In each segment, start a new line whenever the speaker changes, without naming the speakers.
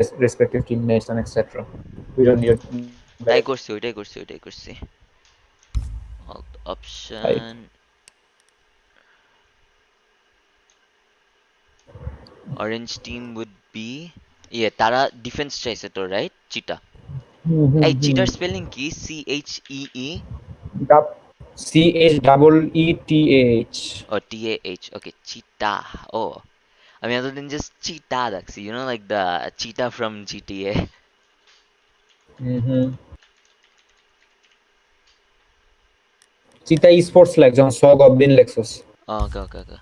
respective teammates and etc. We don't need
তাই
back.
করছি, ওইটাই করছি। Alt option, orange team would be, তারা ডিফেন্স চাইছে তো, রাইট? চিটা। এই চিটার স্পেলিং কি? CHEE?
CHEETAH.
ও TAH, ওকে, চিটা। ও, আমি এতদিন জাস্ট চিটা রাখছি, লাইক দ্য চিটা ফ্রম GTA।
Mm-hmm. চিতা স্পোর্টস লেখ যখন স গবলিন লেখছস
ওকে ওকে ওকে।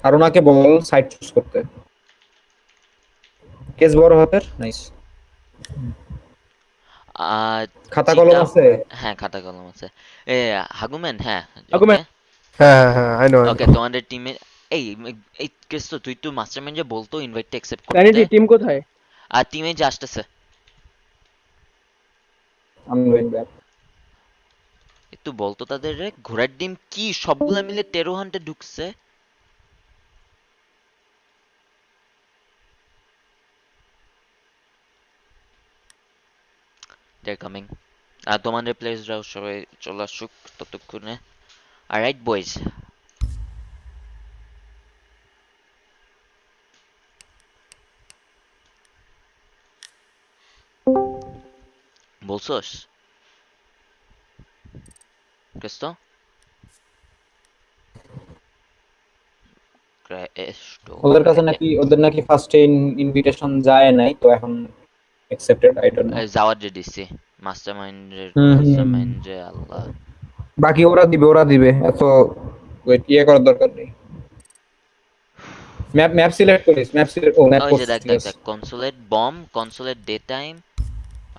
আর ওনাকে বল সাইট চুজ করতে কেস বড় হাতের নাইস খাতা কলম
চিটা,
আছে
হ্যাঁ খাতা কলম আছে। এ হাগুম্যান, হ্যাঁ। ওকে
Argument. I know, I
okay,
know.
তোমাদের টিমে এই এই কেস, তো তুই তো মাস্টারমাইন্ড যে বলতো ইনভাইটটা অ্যাকসেপ্ট করতে।
Sanity, team কোথায়?
আর টিমে যে আসতেছে,
আমি গোইং ব্যাক
একটু বলতো তাদের রে। ঘোড়ার ডিম কি সবগুলা মিলে টেরো হান্টে ঢুকছে? দে আর কামিং। আর তোমাদের প্লেয়ার্সরাও সবাই চলে আসুক ততক্ষণে। অলরাইট বয়েজ, বলছোস কেস? তো ক্র্যাশটো,
ওদের কাছে নাকি ওদের নাকি ফার্স্টে ইনভিটেশন যায় নাই তো এখন অ্যাকসেপ্টেড আই ডোন্ট নো
যাওয়ার যে দিছি মাস্টারমাইন্ডের,
হুম
যে আল্লাহ।
বাকি ওরা দিবে এত ওয়েট করার দরকার নেই ম্যাপ ম্যাপ সিলেক্ট করিস ম্যাপ সিলেক্ট ও ম্যাপ
ওই যে
করছিস
দেখ
ঠিক
দেখ
আছে
দেখ, কনসোলেট বম, কনসোলেট ডে টাইম।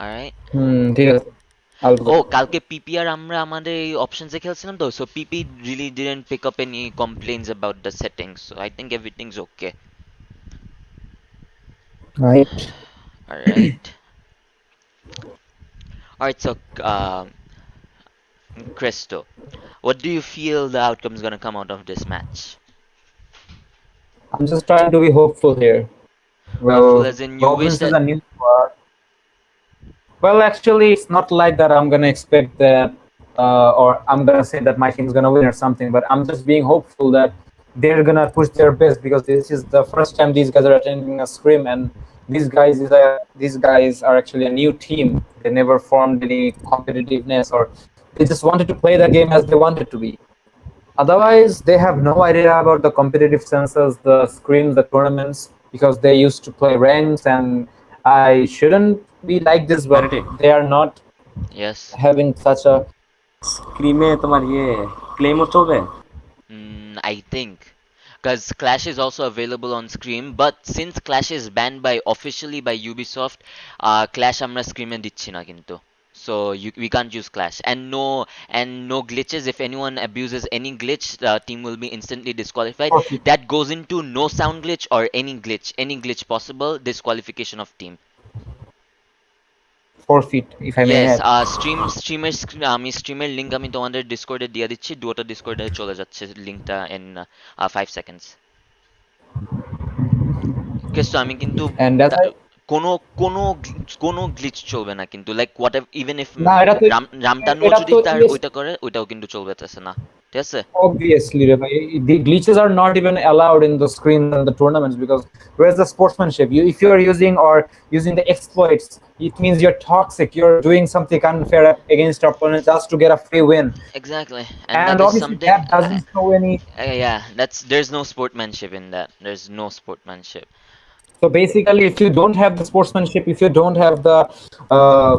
অলরাইট।
ঠিক আছে
ও, কালকে পিপি আর আমরা আমাদের এই অপশনসে খেলছিলাম তো, so people really didn't pick up any complaints about the settings, so I think everything's okay.
Right
alright. Alright, so Cresto, what do you feel the outcome is gonna come out of this match?
I'm just trying to be hopeful here.
Hopeful
Well,
as in you wish
Goblins is
that.
a new squad. Well, actually, it's not like that. I'm gonna expect that, or I'm gonna say that my team's gonna win or something. But I'm just being hopeful that they're gonna push their best because this is the first time these guys are attending a scrim, and these guys are actually a new team. They never formed any competitiveness, or they just wanted to play the game as they wanted to be. Otherwise, they have no idea about the competitive senses, the scrims, the tournaments, because they used to play ranks, and I shouldn't be like this, but
Sanity.
they are not
Yes.
having such a.
স্ক্রিমে তোমার ক্লেমও চলবে?
I think. Because Clash is also available on Scream, but since Clash is banned by officially by Ubisoft, Clash আমরা Scream এ দিচ্ছি না কিন্তু. So we can't use Clash, and no glitches. If anyone abuses any glitch, the team will be instantly disqualified. That goes into no sound glitch or any glitch possible, disqualification of team.
Forfeit, if I may
Yes,
add.
আমি স্ট্রিমের link আমি তোমাদের ডিসকর্ডে দিয়ে দিচ্ছি, দুটো ডিসকর্ডে চলে যাচ্ছে লিংকটা in 5 seconds. কেসটো আমি কিন্তু
And that's why.
কোনো কোনো কোনো গ্লিচ চলবে না কিন্তু, লাইক হোয়াট ইভেন ইফ
না এটা তো
রামটানো
এটা
যদি
তো
তার
ইয়েস
ওইটা করে, ওইটাও কিন্তু চলবেতেছে না, ঠিক আছে?
obviously রে ভাই, the glitches are not even allowed in the screens and the tournaments because where's the sportsmanship? If you are using the exploits, it means you're toxic, you're doing something unfair against your opponent just to get a free win.
Exactly, and
And
that is
obviously
something
that doesn't show any.
yeah, there's no sportsmanship in that. There's no sportsmanship.
So basically, if you don't have the sportsmanship, if you don't have the uh,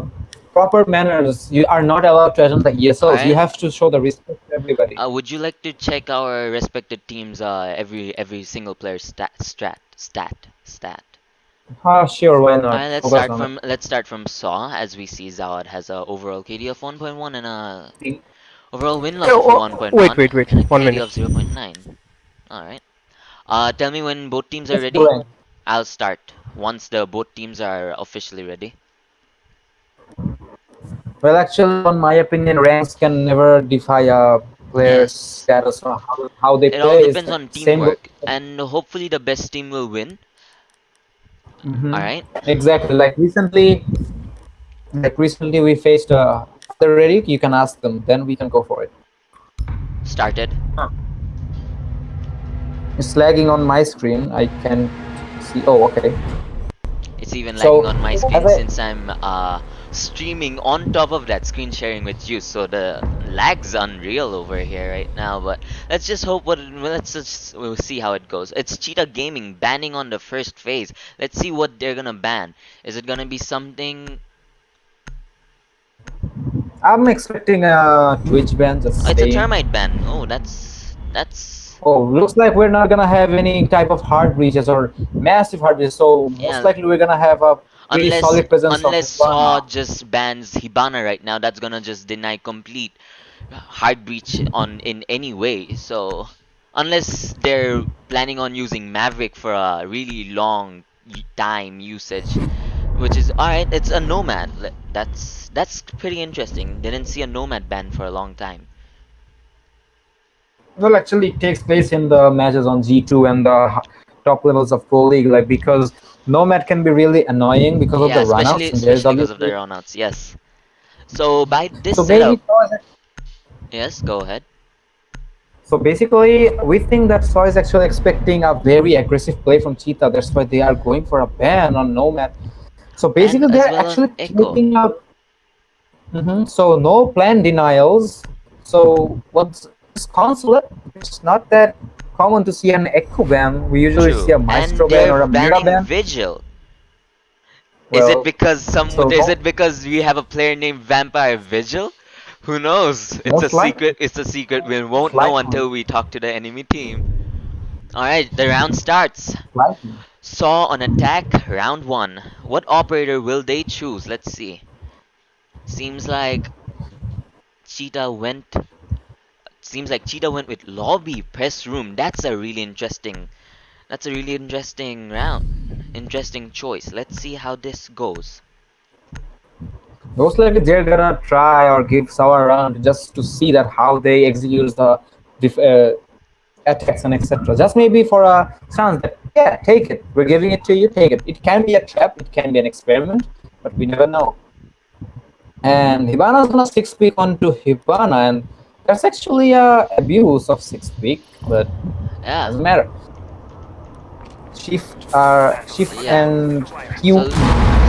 proper manners, you are not allowed to attend the ESLs. You
Alright.
have to show the respect to everybody.
Would you like to check our respected teams every single player stat?
Sure, why not?
Alright,
Focus on it.
let's start from SAW. As we see, Zawad has a overall KD of 1.1 and a overall win loss of 1.1
Wait.
and a
1
KD
minute.
of 0.9. Alright. Tell me when both teams are
Let's
ready.
go rank.
I'll start once the both teams are officially ready.
Well, actually, on my opinion, ranks can never defy a player's
Yes.
status or how they
It
play.
all
Is
depends
the
on
same goes.
teamwork, and hopefully the best team will win. Alright?
Exactly. Like recently we faced other Reddit. You can ask them. Then we can go for it.
Started.
It's lagging on my screen. I can't see. Oh, okay.
It's even lagging
So
on my
as
screen
I
since I'm streaming on top of that, screen sharing with you. So the lag's unreal over here right now. But let's just hope we'll see how it goes. It's Cheetah Gaming banning on the first phase. Let's see what they're gonna ban. Is it gonna be something?
I'm expecting a Twitch ban.
Oh,
Just
it's a
saying.
termite ban. Oh, that's
Oh, looks like we're not gonna have any type of hard breaches or massive hard breaches. So most
yeah.
likely we're gonna have a pretty
Unless
solid presence of
unless Saw
Hibana.
just bans Hibana right now, that's gonna just deny complete hard breach on in any way. So unless they're planning on using Maverick for a really long time usage, which is alright. It's a Nomad. That's pretty interesting. Didn't see a Nomad ban for a long time.
Well, actually, it takes place in the matches on G2 and the top levels of Pro League, like because Nomad can be really annoying because of
Yeah,
the
especially
runouts, and there's
especially because of the
obviously
runouts. Yes. So by this
so maybe
setup, yes, go ahead.
so basically we think that Saw is actually expecting a very aggressive play from Cheetah. That's why they are going for a ban on Nomad. So
And
basically,
as
they're
well on
actually
Echo.
taking out. So no plan denials. So what's this consulate? It's not that common to see an Echo ban. We usually see
True.
a
And
Maestro ban
they're
or a Mira
banning
ban.
Vigil. Is it
Well,
because
so
is
no,
it because we have a player named Vampire Vigil? Who knows? It's a
most likely,
secret. It's a secret we
most
won't know
likely,
until we talk to the enemy team. Alright, the round starts.
likely.
Saw on attack, round 1. What operator will they choose? Let's see. Seems like Cheetah went Cheetah went with lobby press room. That's a really interesting round. Interesting choice. Let's see how this goes.
Most likely they're gonna try or give Sawa around just to see that how they execute the attacks and etc. Just maybe for a chance that yeah, take it. We're giving it to you. Take it. It can be a trap. It can be an experiment, but we never know. And Hibana's gonna six pick onto Hibana, and that's actually a abuse of six pick, but
Yeah.
doesn't matter. Shift
Yeah.
and Q.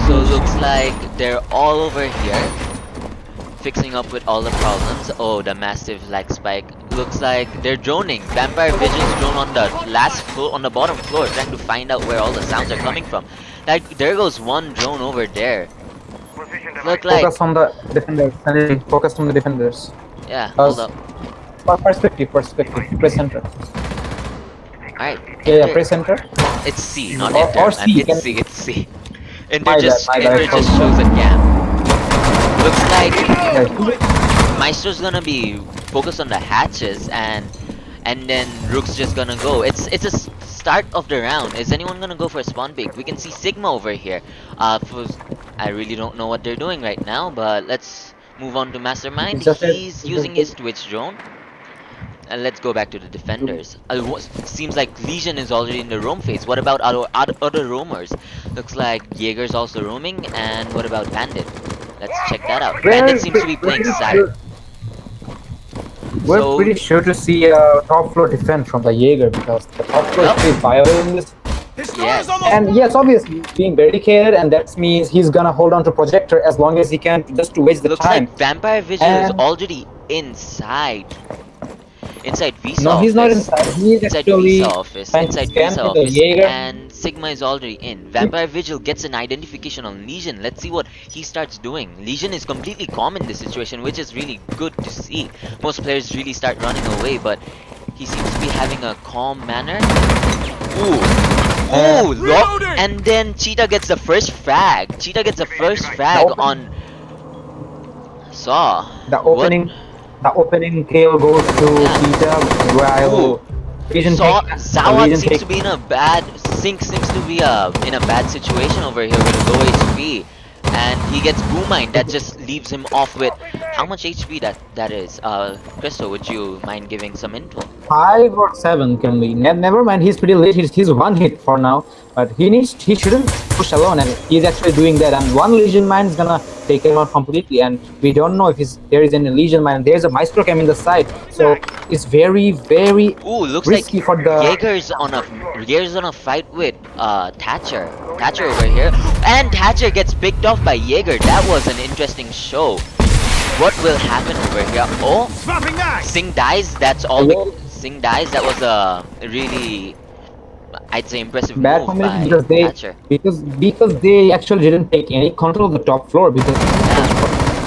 So looks like they're all over here fixing up with all the problems. Oh, the massive lag spike. Looks like they're droning. Vampire Vigil's drone on the last floor, on the bottom floor, trying to find out where all the sounds are coming from. Like there goes one drone over there. Look
Focus
like
on the defenders. Sanity. Focus on the defenders.
yeah. Hold
Us.
up.
Perspective. Press enter.
All right.
Yeah,
Enter.
press enter.
It's C, not
Or
enter.
C. You
It's
can.
C. It's C.
My bad.
Enter just shows a gap. Looks like
Yeah,
Maestro's gonna be focused on the hatches and then Rook's just gonna go. It's a start of the round. Is anyone gonna go for a spawn pick? We can see Sigma over here. I really don't know what they're doing right now, but let's move on to Mastermind.
it's just that.
He's using his Twitch drone. And let's go back to the defenders. Seems like Legion is already in the roam phase. What about other roamers? Looks like Jaeger's also roaming. And what about Bandit? Let's check that out. Bandit seems to be playing side.
We're
So,
pretty sure to see a top floor defense from the Jaeger because the top floor is pretty viable in this.
yes.
And yes, obviously he's being barricaded, and that means he's gonna hold on to projector as long as he can just to waste the
Looks
time.
like Vampire Vigil is
And
already inside. Inside Visa
no, he's not
office.
inside. He's
Inside
actually
Visa office.
trying to
Inside
scan
Visa
for the
office.
Jaeger.
And Sigma is already in. Vampire Vigil gets an identification on Legion. Let's see what he starts doing. Legion is completely calm in this situation, which is really good to see. Most players really start running away, but he seems to be having a calm manner. Ooh, lock, and then Cheetah gets the first frag. Cheetah gets the first frag on Saw.
The
What?
opening kill goes to
Yeah.
Cheetah while
Ooh.
Legion
Saw
take
Zawad
Legion
seems
take
to be in a bad seems to be in a bad situation over here with low HP, and he gets boom mine that just leaves him off with how much HP that is. Crystal, would you mind giving some info?
5 or 7 can be. Never mind, he's pretty late. He's one hit for now. But he shouldn't push alone, and he's actually doing that. And one Legion mine is gonna take him out completely, and we don't know if there is any Legion mine. There's a Maestro cam in the side, so it's very
Ooh, looks like
risky for the.
Jaeger's on a fight with Thatcher. Thatcher over here, and Thatcher gets picked off by Jaeger. That was an interesting show. What will happen over here? Oh, Singh dies. That's all. Singh dies. That was a really, I'd say, impressive
Bad
move
combination
by
because they
Thatcher.
because they actually didn't take any control of the top floor because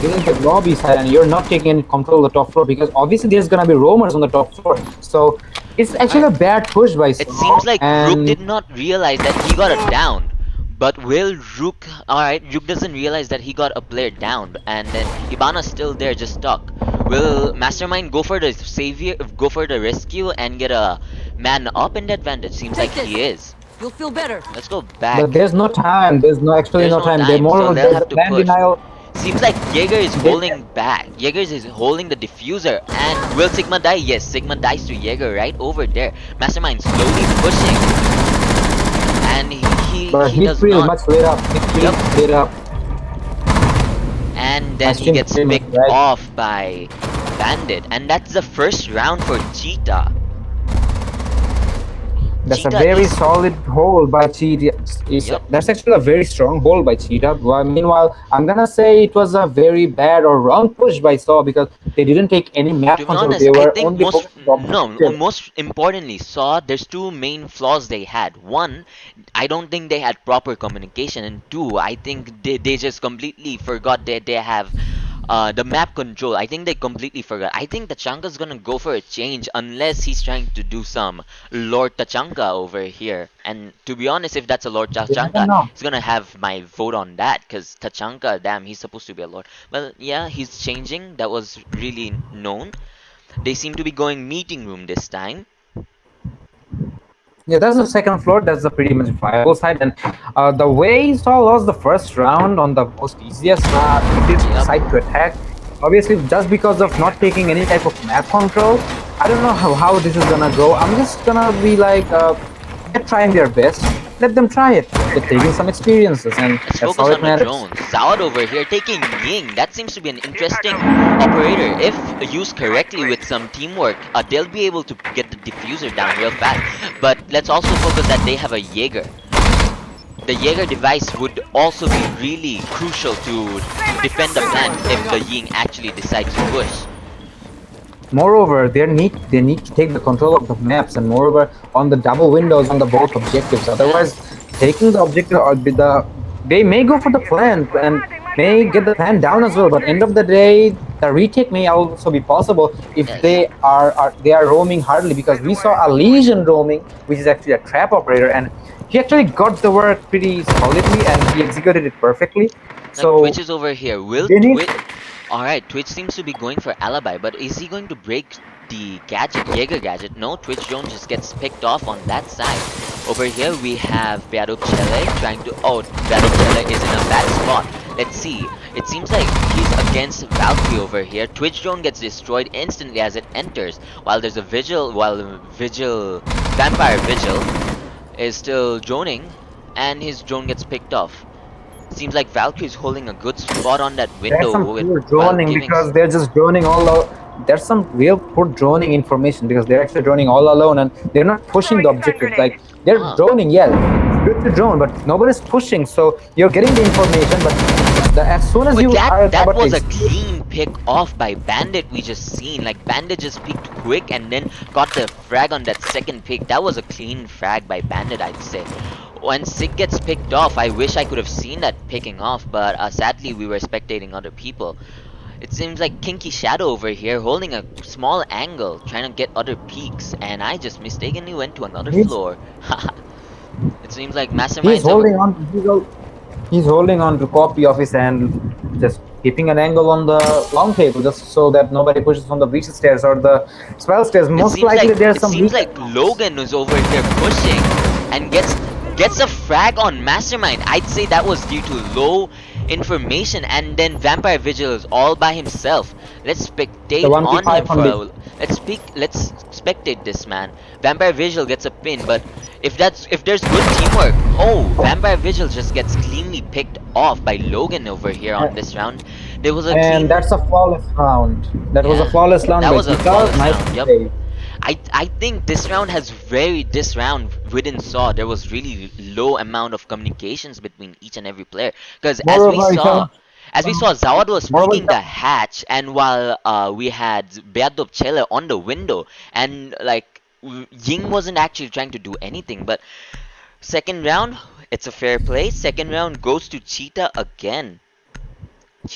this is the lobby side and you're not taking any control of the top floor because obviously there's gonna be roamers on the top floor. So it's actually a bad push by
It
SaW,
seems like
and
Rook did not realize that he got a down. But will Rook... Alright, Rook doesn't realize that he got a player down. And then Hibana's still there, just stuck. Will Mastermind go for the savior, go for the rescue and get a man up in the advantage? Seems like he is.
You'll feel better.
Let's go back.
but there's no time. There's no
There's
no time. They're more
so they'll
there's a
have to
plan
push.
denial.
Seems like Jaeger is holding back. Jaeger is holding the diffuser. And will Sigma die? Yes, Sigma dies to Jaeger right over there. Mastermind slowly pushing. And
But
he
he's
does
pretty
not.
much lit up. He's pretty
Yep.
lit up.
And then he
Ashton
gets
pretty much
picked
right.
off by Bandit. And that's the first round for CHEETA.
That's a
CHEETA
very
is-
solid hold by CHEETA.
Yep.
That's actually a very strong hold by CHEETA. Meanwhile, I'm gonna say it was a very bad or wrong push by SaW because they didn't take any map
To be
control.
honest,
They
I
were
think
only focused on
most importantly, SaW, there's two main flaws they had. One, I don't think they had proper communication, and two, I think they just completely forgot that they have the map control. I think they completely forgot. I think Tachanka's gonna go for a change unless he's trying to do some Lord Tachanka over here. And to be honest, if that's a Lord Tachanka,
know.
he's gonna have my vote on that, because Tachanka, damn, he's supposed to be a Lord. Well, yeah, he's changing. That was really known. They seem to be going meeting room this time.
Yeah, that's the second floor. That's the pretty much viable side. And the way SaW lost the first round on the most easiest side to attack, obviously just because of not taking any type of map control. I don't know how this is gonna go. I'm just gonna be like, they're trying their best. Let them try it. They're taking some experiences, and
Let's
that's
focus
all it
on the
matters.
drones. Zawad over here taking Ying. That seems to be an interesting operator. If used correctly with some teamwork, they'll be able to get the diffuser down real fast. But let's also focus that they have a Jaeger. The Jaeger device would also be really crucial to defend the plant if the Ying actually decides to push.
Moreover, they need to take the control of the maps, and moreover on the double windows on the both objectives. Otherwise, taking the objective or they may go for the plant and may get the plant down as well. But end of the day, the retake may also be possible if
Yes.
they are roaming hardly, because we saw a Legion roaming, which is actually a trap operator, and he actually got the work pretty solidly and he executed it perfectly. So
Twitch is over here. Will
they need-
Twitch... Alright, Twitch seems to be going for alibi, but is he going to break the gadget, Jaeger gadget? No, Twitch drone just gets picked off on that side. Over here we have Beado Chele trying to... Oh, Beado Chele is in a bad spot. Let's see. It seems like he's against Valkyrie over here. Twitch drone gets destroyed instantly as it enters, while there's a Vigil, Vampire Vigil is still droning, and his drone gets picked off. Seems like Valkyrie is holding a good spot on that window.
There's some
with,
poor
while
droning
giving-
because they're just droning all out. There's some real poor droning information because they're actually droning all alone and they're not pushing the objective. Like they're
Ah.
droning, yeah, good to drone, but nobody's pushing. So you're getting the information, but as soon as
But
you are
that
about
was
to
a clean pick off by Bandit we just seen. Like Bandit just picked quick and then got the frag on that second pick. That was a clean frag by Bandit, I'd say. When Sig gets picked off, I wish I could have seen that picking off, but sadly we were spectating other people. It seems like Kinky Shadow over here holding a small angle, trying to get other peaks, and I just mistakenly went to another
He's-
floor. It seems like Mastermind's
he's holding on. He's holding on to copy of his and just keeping an angle on the long table, just so that nobody pushes from the breach stairs or the swell stairs. Most likely there's some.
It seems like Logan was over here pushing and gets a frag on Mastermind. I'd say that was due to low information, and then Vampire Vigil is all by himself. Let's spectate on him for a... Let's spectate this man. Vampire Vigil gets a pin, but if there's good teamwork... Oh, Vampire Vigil just gets cleanly picked off by Logan over here on this round. There was a
And that's a flawless round. That was a flawless round.
That
by
was a
Cheetah.
flawless
Nice
round, yep.
play.
I think this round within SAW, there was really low amount of communications between each and every player. Because as we saw, Zawad was peeking the hatch, and while we had Beadop Chele on the window, and like Ying wasn't actually trying to do anything. But second round, it's a fair play. Second round goes to Cheetah again.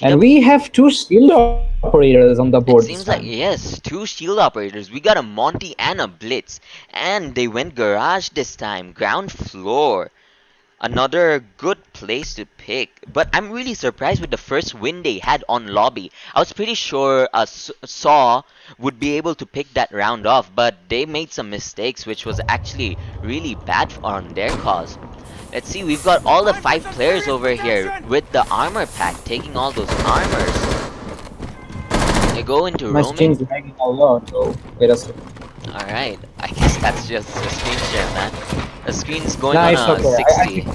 And we have two shield operators on the board.
It seems like, yes, two shield operators. We got a Monty and a Blitz. And they went garage this time. Ground floor. Another good place to pick. But I'm really surprised with the first win they had on lobby. I was pretty sure SAW would be able to pick that round off. But they made some mistakes, which was actually really bad on their cause. Let's see, we've got all the 5 players over here with the armor pack, taking all those armors. They go into
my
roaming.
screen's lagging a lot, so wait a second.
Alright, I guess that's just a screen share, man. The screen's going
Nah,
on
it's
a
okay.
60.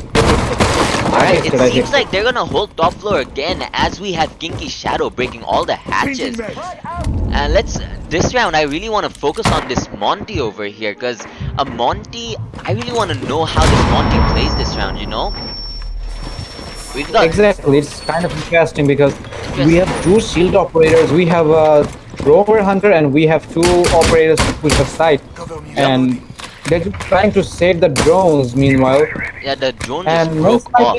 Alright, it seems like they're gonna hold top floor again as we have Kinky Shadow breaking all the hatches. And this round I really want to focus on this Monty over here, because a Monty, I really want to know how this Monty plays this round, you know? We've got...
Exactly, it's kind of interesting because we have two shield operators, we have a rover hunter, and we have two operators to push the site. And they're just trying to save the drones meanwhile.
Yeah, the drone just broke off.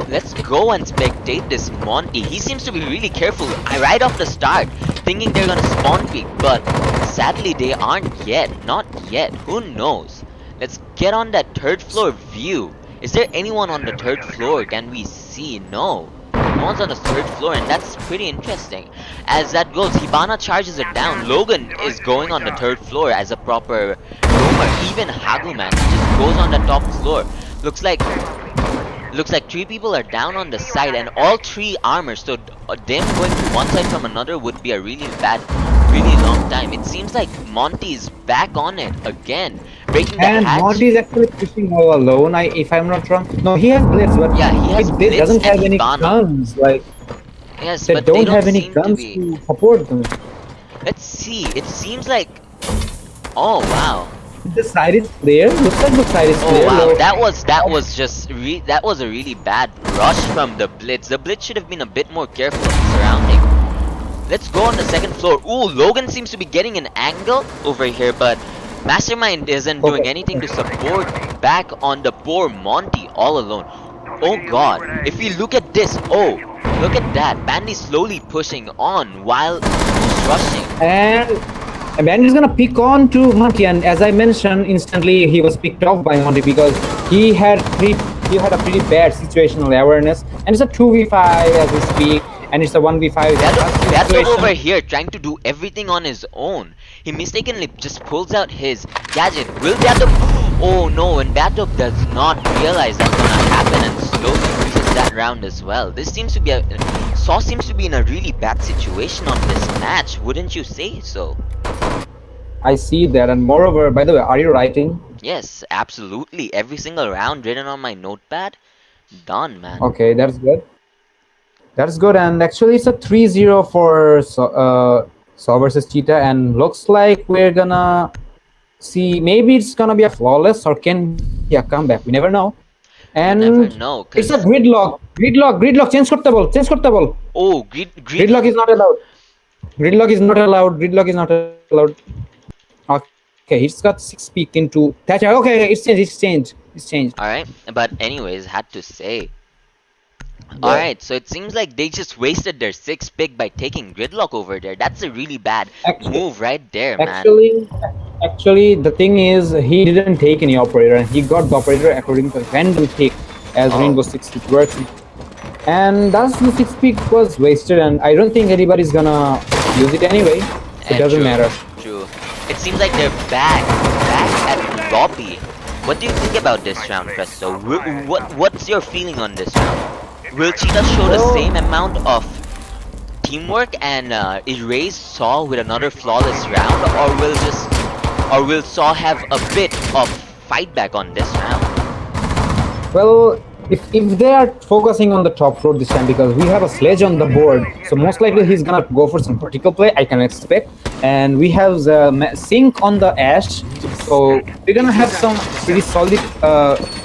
Let's go and spectate this Monty. He seems to be really careful right off the start, thinking they're gonna spawn peek, but sadly they aren't yet. Not yet. Who knows? Let's get on that 3rd floor view. Is there anyone on the 3rd floor? Can we see? No. No one's on the 3rd floor, and that's pretty interesting. As that goes, Hibana charges it down. Logan is going on the 3rd floor as a proper roamer. Even Haguman just goes on the top floor. Looks like 3 people are down on the side, and all 3 armors. So them going to one side from another would be a really long time. It seems like Monty is back on it again, breaking the hatch.
And Monty is actually pushing all alone, if I'm not wrong. No, he has Blitz, but
yeah, he has Blitz
doesn't have any
Hibana.
guns. Like,
yes,
they
but
don't
they
have any
seem to
guns
be.
to support them.
Let's see. It seems like. Oh wow.
The side is clear. Looks like the side is clear.
Oh wow,
Low.
that was just that was a really bad rush from the Blitz. The Blitz should have been a bit more careful of the surrounding. Let's go on the 2nd floor. Ooh, Logan seems to be getting an angle over here, but Mastermind isn't doing anything to support back on the poor Monty all alone. Oh god, if we look at this, oh, look at that. Bandy slowly pushing on while who's rushing?
And Bandy's gonna pick on to Monty, and as I mentioned, instantly he was picked off by Monty because he had a pretty bad situational awareness, and it's a 2v5 as we speak, and it's a 1v5.
Beadop over here trying to do everything on his own. He mistakenly just pulls out his gadget. Will Beadop... Oh no, and Beadop does not realize that's gonna happen and slowly loses that round as well. This seems to be SAW seems to be in a really bad situation on this match, wouldn't you say so?
I see that, and moreover, by the way, are you writing?
Yes, absolutely. Every single round written on my notepad. Done, man.
Okay, that's good. That's good, and actually it's a 3-0 for SAW versus Cheetah, and looks like we're gonna see, maybe it's gonna be a flawless or can be a comeback. We never know. And
never know,
it's a gridlock. Change করতে বল.
Oh,
gridlock is not allowed. Gridlock is not allowed. Okay, he's got 6 peek into Thatcher. Okay, it's changed.
Alright, but anyways, had to say. Alright, so it seems like they just wasted their 6 pick by taking Gridlock over there. That's a really bad move right there, man.
Actually, the thing is, he didn't take any operator, and he got the operator according to random pick, as Rainbow Six Siege works. And thus the 6 pick was wasted, and I don't think anybody's gonna use it anyway. So it doesn't matter.
True. It seems like they're back at lobby. What do you think about this round, Presto? What's your feeling on this round? Will Cheetah show the same amount of teamwork and erase SaW with another flawless round, or will SaW have a bit of fight back on this round?
Well, if they are focusing on the top floor this time, because we have a sledge on the board, so most likely he's gonna go for some vertical play, I can expect. And we have the sync on the Ash, so we're gonna have some pretty solid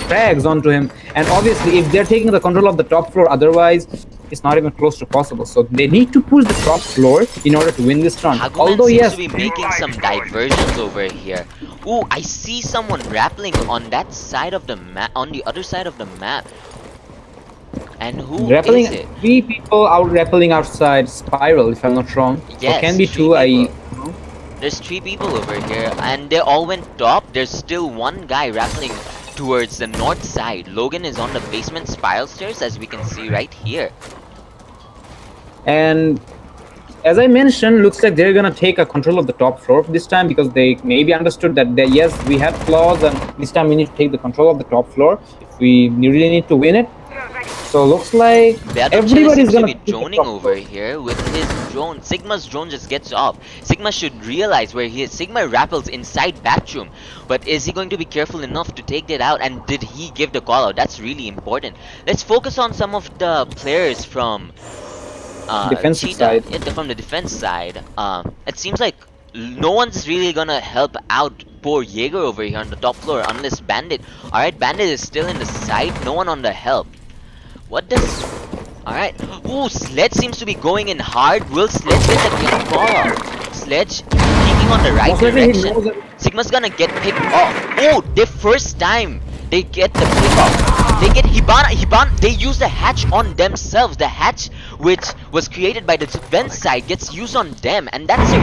frags onto him. And obviously, if they're taking the control of the top floor, otherwise it's not even close to possible. So they need to push the top floor in order to win this round.
Haguman
Although
seems
yes,
to be making some diversions over here. Ooh, I see someone rappelling on that side of the map, on the other side of the map. And who
rappelling,
is it?
3 people out rappelling outside Spiral, if I'm not wrong.
Yes,
or can be
3
2.
people. There's 3 people over here, and they all went top. There's still one guy rappelling towards the north side. Logan is on the basement spiral stairs, as we can see right here.
And as I mentioned, looks like they're gonna take a control of the top floor this time, because they maybe understood that yes, we have flaws, and this time we need to take the control of the top floor if we really need to win it. So looks like everybody's
seems to
gonna
be droning over here with his drone. Sigma's drone just gets off. Sigma should realize where he is. Sigma rappels inside bathroom, but is he going to be careful enough to take that out? And did he give the call out? That's really important. Let's focus on some of the players from
defensive
Cheetah,
side.
from the defense side. It seems like no one's really gonna help out poor Jaeger over here on the top floor unless Bandit. Alright, Bandit is still in the side. No one on the help. What does... Alright. Ooh, Sledge seems to be going in hard. Will Sledge get the game call out? Sledge peeking on the right direction. Sigma's gonna get picked off. Oh, the first time they get the pick off. They get Hibana, they use the hatch on themselves. The hatch which was created by the defense side gets used on them. And that's a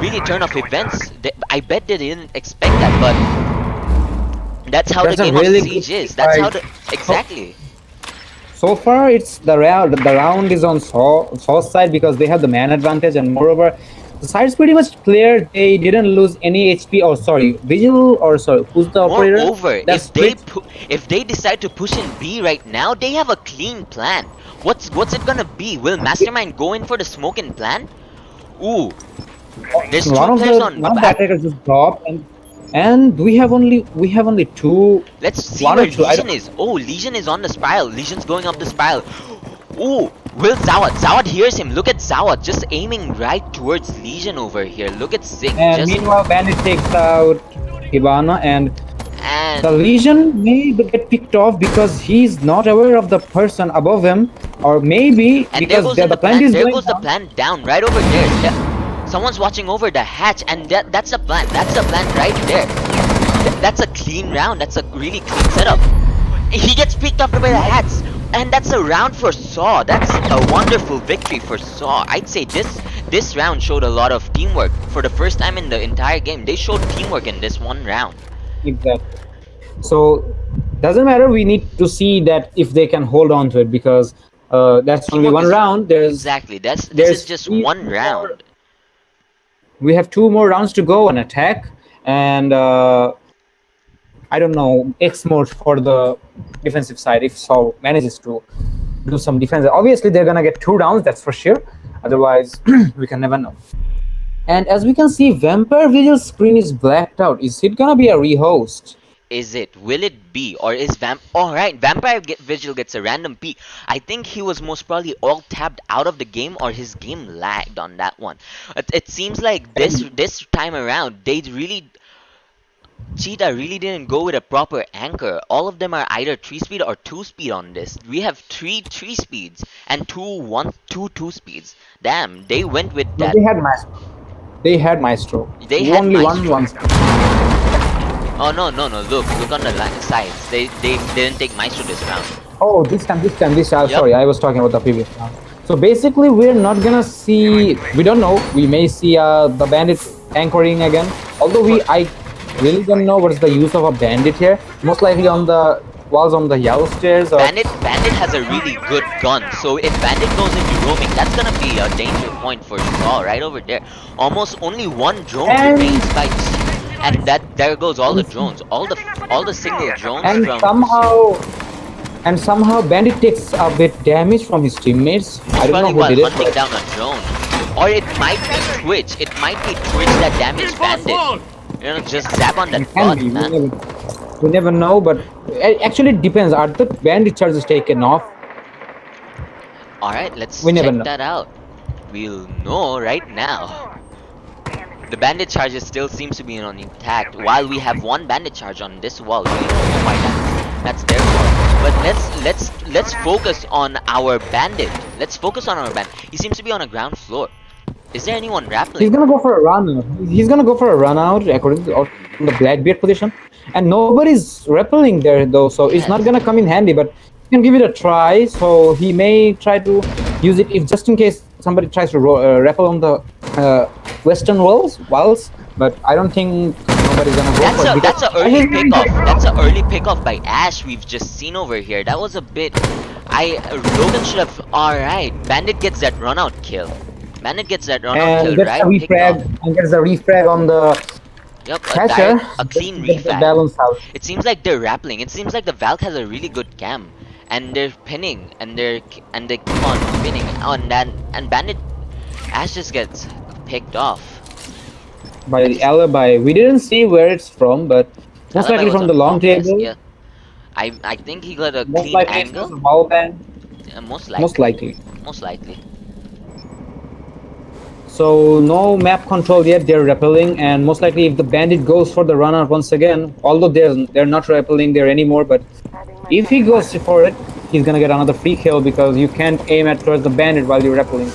really turn of events. I bet they didn't expect that, but that's how the game of Siege is. That's how the... Exactly.
So far, it's the round is on SaW's side because they have the man advantage, and moreover, the side's pretty much clear. They didn't lose any HP. Or sorry, Vigil, or sorry, who's the operator?
Moreover, if they decide to push in B right now, they have a clean plan. What's it gonna be? Will Mastermind go in for the smoke and plan? Ooh, there's 2 players on
the back. Attackers just dropped, and we have only 2.
Let's see where Legion is. Oh, Legion is on the spiral. Legion's going up the spiral. Ooh, will Zawad hears him. Look at Zawad just aiming right towards Legion over here. Look at Zing.
And meanwhile, Bandit takes out Hibana, and the Legion may get picked off because he's not aware of the person above him, or maybe
and
because
there goes
the
plan down right over there. Someone's watching over the hatch, and that's the plan. That's the plan right there. That's a clean round. That's a really clean setup. He gets picked up by the hats, and that's a round for SaW. That's a wonderful victory for SaW. I'd say this round showed a lot of teamwork for the first time in the entire game. They showed teamwork in this one round.
Exactly. So doesn't matter. We need to see that if they can hold on to it, because that's only one round. This
is just one round.
We have 2 more rounds to go on attack, and I don't know, X mode for the defensive side if SaW manages to do some defense. Obviously, they're gonna get 2 rounds, that's for sure. Otherwise, we can never know. And as we can see, Vampire Vigil's screen is blacked out. Is it gonna be a rehost?
Is it? Will it be? Or is Alright, Vampire Vigil gets a random peek. I think he was most probably all tabbed out of the game, or his game lagged on that one. It seems like this time around, Cheetah really didn't go with a proper anchor. All of them are either 3-speed or 2-speed on this. We have 3 3-speeds and 2 2-speeds. Damn, they went with that.
They had Maestro.
They had
only
Maestro.
one.
Oh no, look on the sides. They didn't take Maestro this round.
Oh, this time.
Yep.
Sorry, I was talking about the previous round. So basically, we're not gonna see. We don't know. We may see the Bandit anchoring again. Although I really don't know what's the use of a Bandit here. Most likely on the walls on the yellow stairs.
Bandit has a really good gun. So if Bandit goes into roaming, that's gonna be a danger point for SaW right over there. Almost only 1 drone remains by And there goes all the drones, all the single drones
And
from.
somehow Bandit takes a bit damage from his teammates.
Most
I don't know
probably
who
while
did it,
hunting
but
down a drone. Or it might be Twitch. It might be Twitch that damaged Bandit. You know, just zap on that
it can
bot,
be.
man.
We never know, but actually it depends. Are the Bandit charges taken off?
Alright, let's
We never
check
know.
that out. We'll know right now. The bandit charges still seems to be intact, while we have one bandit charge on this wall. We don't know why that's their fault. But let's focus on our bandit. Let's focus on our bandit. He seems to be on a ground floor. Is there anyone
He's
rappelling?
gonna go for a run. He's gonna go for a run out according to on the Blackbeard position, and nobody's rappelling there though, so it's not
Yes.
gonna come in handy. But you can give it a try. So he may try to use it if just in case somebody tries to rappel on the western walls. But I don't think nobody's gonna go for it.
That's a early pickoff. That's an early pickoff by Ash we've just seen over here. That was a bit. Logan should have. Alright, Bandit gets that run out kill. Bandit gets that run out kill,
And
right?
gets a refrag, and gets a refrag on the
Yep,
catcher.
a clean
Get the
refag.
balance out.
It seems like they're rappelling. It seems like the Valk has a really good cam, and they're pinning, and they keep on pinning on that. And Bandit Ash just gets picked off.
By the alibi, we didn't see where it's from, but most
Alibi
likely
was
from
on
the long
front desk,
table.
yeah. I think he got a
Most
clean
likely it's from
angle.
the wall bang.
Most
Most
likely.
likely.
Most likely.
So no map control yet. They're rappelling, and most likely if the bandit goes for the run out once again, although they're not rappelling there anymore, but if he goes for it, he's gonna get another free kill because you can't aim at towards the bandit while you're rappelling.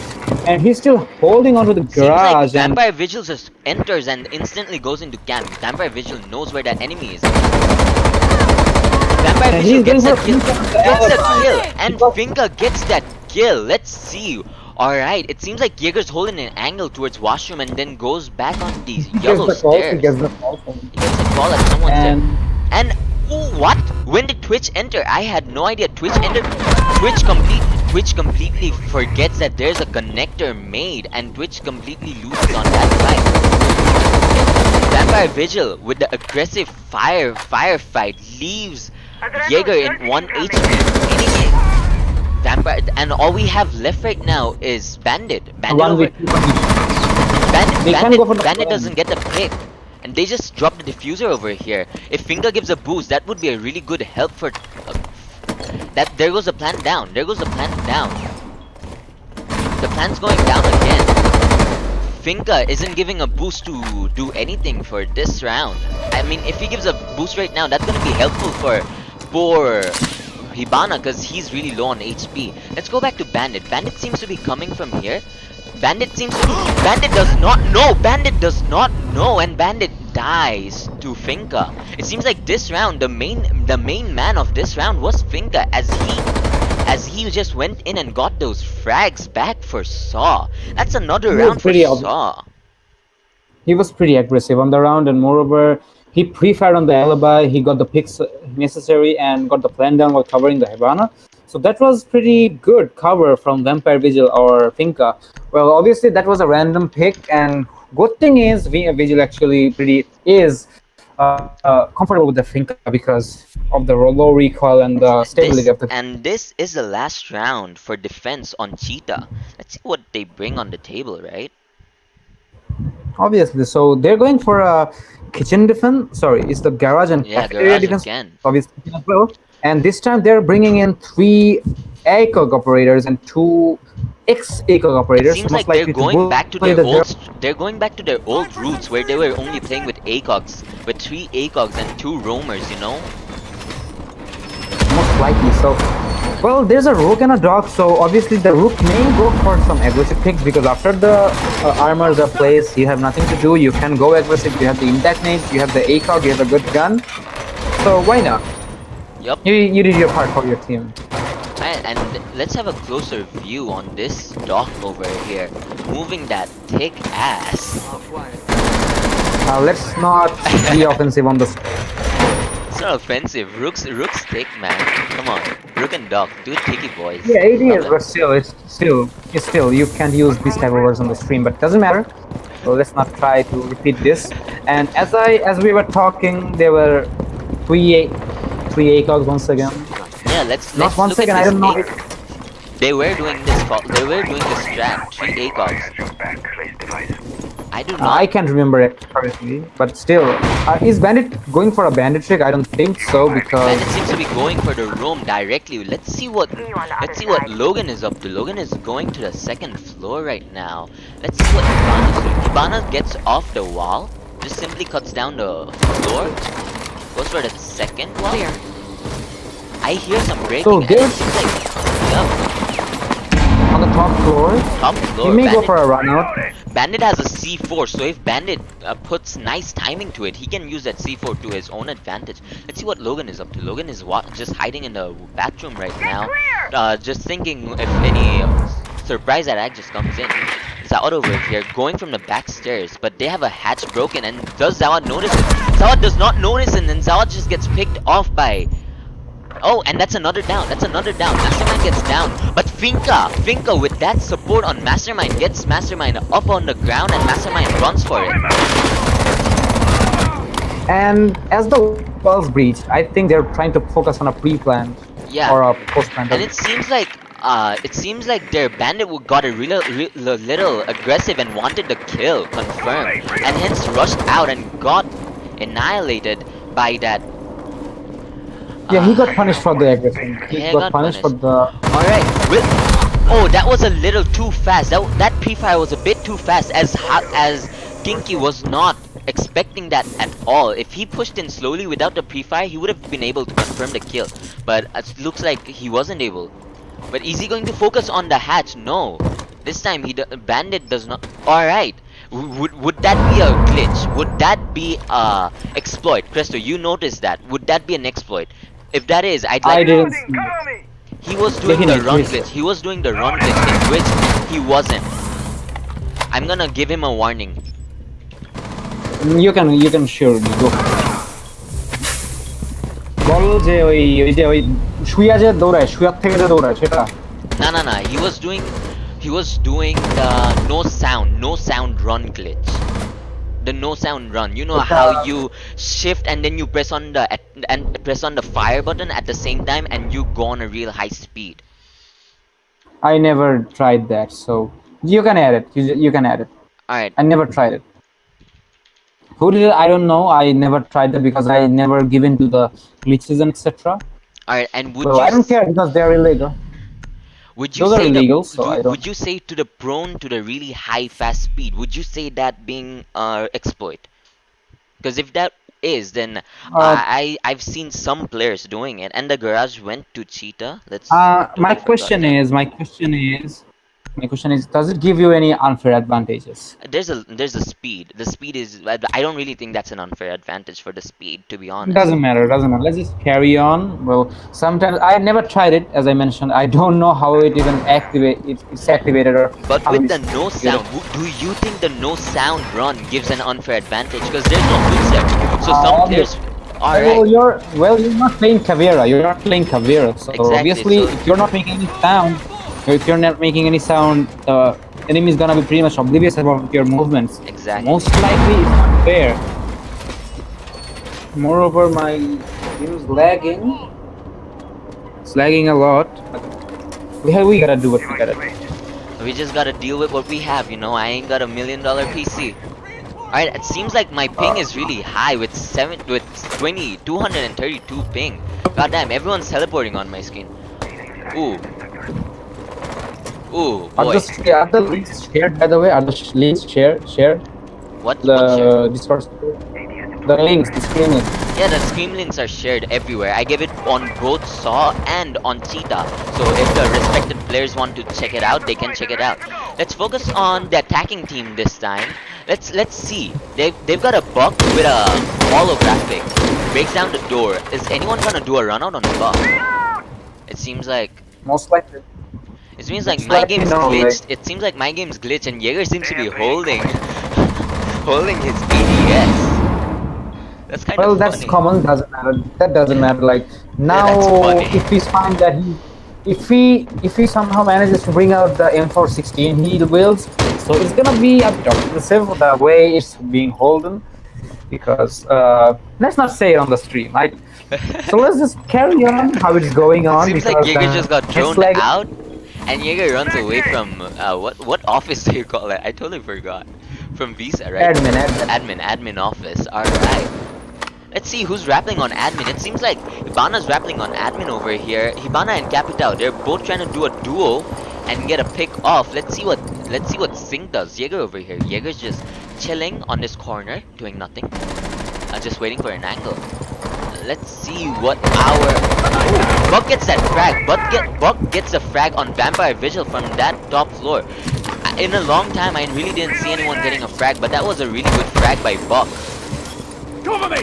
And he's still holding onto the
Seems like
garage and
Vampire Vigil just enters and instantly goes into camp. Vampire Vigil knows where that enemy is. Vampire
And
Vigil
he's
gets
going
that
for
kill.
a
Gets that
alibi.
kill. And Finka gets that kill. Let's see. Alright, it seems like Jaeger's holding an angle towards washroom and then goes back on these
he
yellow
gets the call. He
stairs.
gets the call.
He gets a call at someone's there.
And
And ooh, what? When did Twitch enter? I had no idea. Twitch entered. Twitch completely forgets that there's a connector made, and Twitch completely loses on that fight. Vampire Vigil with the aggressive firefight leaves Jaeger in 1 HP. Vampire, and all we have left right now is Bandit. Bandit
one
over.
with two conditions. They can't go for the
Bandit
plan.
doesn't get the pick. And they just drop the diffuser over here. If Finger gives a boost, that would be a really good help for that. There goes the plant down. There goes the plant down. The plant's going down again. Finka isn't giving a boost to do anything for this round. I mean, if he gives a boost right now, that's gonna be helpful for Hibana, because he's really low on HP. Let's go back to Bandit. Bandit seems to be coming from here. Bandit does not know. Bandit does not know, and Bandit dies to Finka. It seems like this round, the main man of this round was Finka, as he just went in and got those frags back for SAW. That's another round for SAW.
He was pretty aggressive on the round, and moreover, he pre-fired on the alibi. He got the picks necessary and got the plan down while covering the Havana. So that was pretty good cover from Vampire Vigil or Finka. Well, obviously that was a random pick, and good thing is Vigil actually is comfortable with the Finka because of the low recoil and the stability of the.
And this is the last round for defense on CHEETA. Let's see what they bring on the table, right?
Obviously, so they're going for a kitchen defense. Sorry, it's the garage and cafeteria
garage
defense.
again.
Obviously as well. And this time they're bringing in 3 ACOG operators and 2 ex-ACOG operators.
It seems
most
like they're
likely
going back to
play
their
the
they're going back to their old roots where they were only playing with ACOGs, with 3 ACOGs and 2 roamers, you know?
most likely. So, well, there's a rook and a dog, so obviously the rook may go for some aggressive picks because after the armors are placed, you have nothing to do. You can go aggressive. You have the intact nades, you have the ACOG, you have a good gun. So why not?
Yup.
You did your part for your team.
And let's have a closer view on this dock over here, moving that thick ass.
Let's not be offensive on the.
It's not offensive. Rook's thick, man. Come on, Rook and Doc, do thicky boys.
Yeah, it is,
Love
but still, you can't use this type of words on the stream, but doesn't matter. So let's not try to repeat this. And as we were talking, there were three ACOGs once again.
Yeah, let's
Not once
look
again.
at
I
this
don't know.
A. They were doing this strat, 3 ACOGs. I do
I
not.
can't remember it correctly, but still, is Bandit going for a bandit trick? I don't think so because
Bandit seems to be going for the room directly. Let's see what Logan is up to. Logan is going to the second floor right now. Let's see what Hibana's doing. Hibana gets off the wall, just simply cuts down the floor, goes for the second wall. I hear some breaking,
So
and it
there's-
seems like
on the top floor,
top floor.
he may go
Bandit,
for a run out.
Bandit has a C4, so if Bandit puts nice timing to it, he can use that C4 to his own advantage. Let's see what Logan is up to. Logan is just hiding in the bathroom right now, just thinking if any surprise attack just comes in. Zawad over here, going from the back stairs, but they have a hatch broken, and does Zawad notice it? Zawad does not notice, and then Zawad just gets picked off by... Oh, and that's another down. Mastermind gets down. But Finka with that support on Mastermind gets Mastermind up on the ground and Mastermind runs for it.
And as the walls breach, I think they're trying to focus on a pre-plan
Yeah.
or a post-plan.
And it seems like their bandit got a little aggressive and wanted the kill confirmed, and hence rushed out and got annihilated by that.
Yeah, he got punished for the aggression. He
Yeah,
got punished for the.
Alright, oh, that was a little too fast. That pre-fire was a bit too fast, as Kinky was not expecting that at all. If he pushed in slowly without the pre-fire, he would have been able to confirm the kill. But it looks like he wasn't able. But is he going to focus on the hatch? No. This time Bandit does not. Alright. Would that be a glitch? Would that be a exploit? Cresto, you noticed that. Would that be an exploit? If that is, I'd like...
I didn't see it.
He was doing the
Definitely
run
yes.
glitch. He was doing the run glitch in which he wasn't. I'm gonna give him a warning.
You can surely go. বল যে ওই শুয়া যে দৌড়ায় শুয়ার থেকে যে দৌড়ায় সেটা
Nah. He was doing the no sound run glitch. The no sound run. You know how you shift and then you press on the fire button at the same time and you go on a real high speed.
I never tried that, so you can add it. You can add it.
Alright.
I never tried it. Who did it? I don't know. I never tried that because I never given to the glitches and etc.
Alright, and
Well, I don't care because they're illegal.
Would you
Those are
say
illegal, so I don't.
would you say to the prone to the really high fast speed? Would you say that being exploit? Because if that is, then I've seen some players doing it, and the garage went to CHEETA. Let's.
My question is, does it give you any unfair advantages?
There's a speed. The speed is. I don't really think that's an unfair advantage for the speed, to be honest.
Doesn't matter. Let's just carry on. Well, sometimes I never tried it, as I mentioned. I don't know how it even it's activated or.
But
how
with
it's
the no sound, do you think the no sound run gives an unfair advantage? Because there's no footstep. So some players. Alright.
Well, you're not playing Caveira. You're not playing Caveira. So
Exactly,
obviously,
so-
if you're not making any sound, if you're not making any sound, the enemy is gonna be pretty much oblivious about your movements.
Exactly.
Most likely, it's not fair. Moreover, my game is lagging. It's lagging a lot. We gotta do what we gotta do.
We just gotta deal with what we have, you know. I ain't got $1 million PC. Alright, it seems like my ping is really high with 232 ping. Goddamn, everyone's teleporting on my screen. Ooh,
Are
boy.
the links shared, by the way? Are the links shared?
What?
The
What
Discord. The links, the screen links.
Yeah, the stream links are shared everywhere. I give it on both SAW and on CHEETA. So if the respected players want to check it out, they can check it out. Let's focus on the attacking team this time. Let's see. They've got a buck with a holographic. Breaks down the door. Is anyone gonna do a run out on the buck? It seems like
Most likely.
It seems like
It's
my
like,
game's
you know,
glitched. It seems like my game's glitched and Jaeger seems to be holding his ADS. That's kind
Well,
of
that's
funny.
common. Doesn't matter. That doesn't matter. Like now,
that's funny.
if we find that if he somehow manages to bring out the M416, he wills. So it's gonna be a bit aggressive the way it's being holden. because let's not say it on the stream. So let's just carry on how it's going on.
Seems like
because
Jaeger just got
it's
droned
like-
out, and Jaeger runs away from what office do you call it? I totally forgot. From Visa, right? Admin office. All right. Let's see who's rapping on admin. It seems like Hibana's rapping on admin over here. Hibana and Capital, they're both trying to do a duo and get a pick off. Let's see what Singh does. Jaeger over here. Jaeger's just chilling on this corner, doing nothing. Just waiting for an angle. Let's see what our Buck gets that frag. Buck gets a frag on Vampire Vigil from that top floor. In a long time, I really didn't see anyone getting a frag, but that was a really good frag by Buck.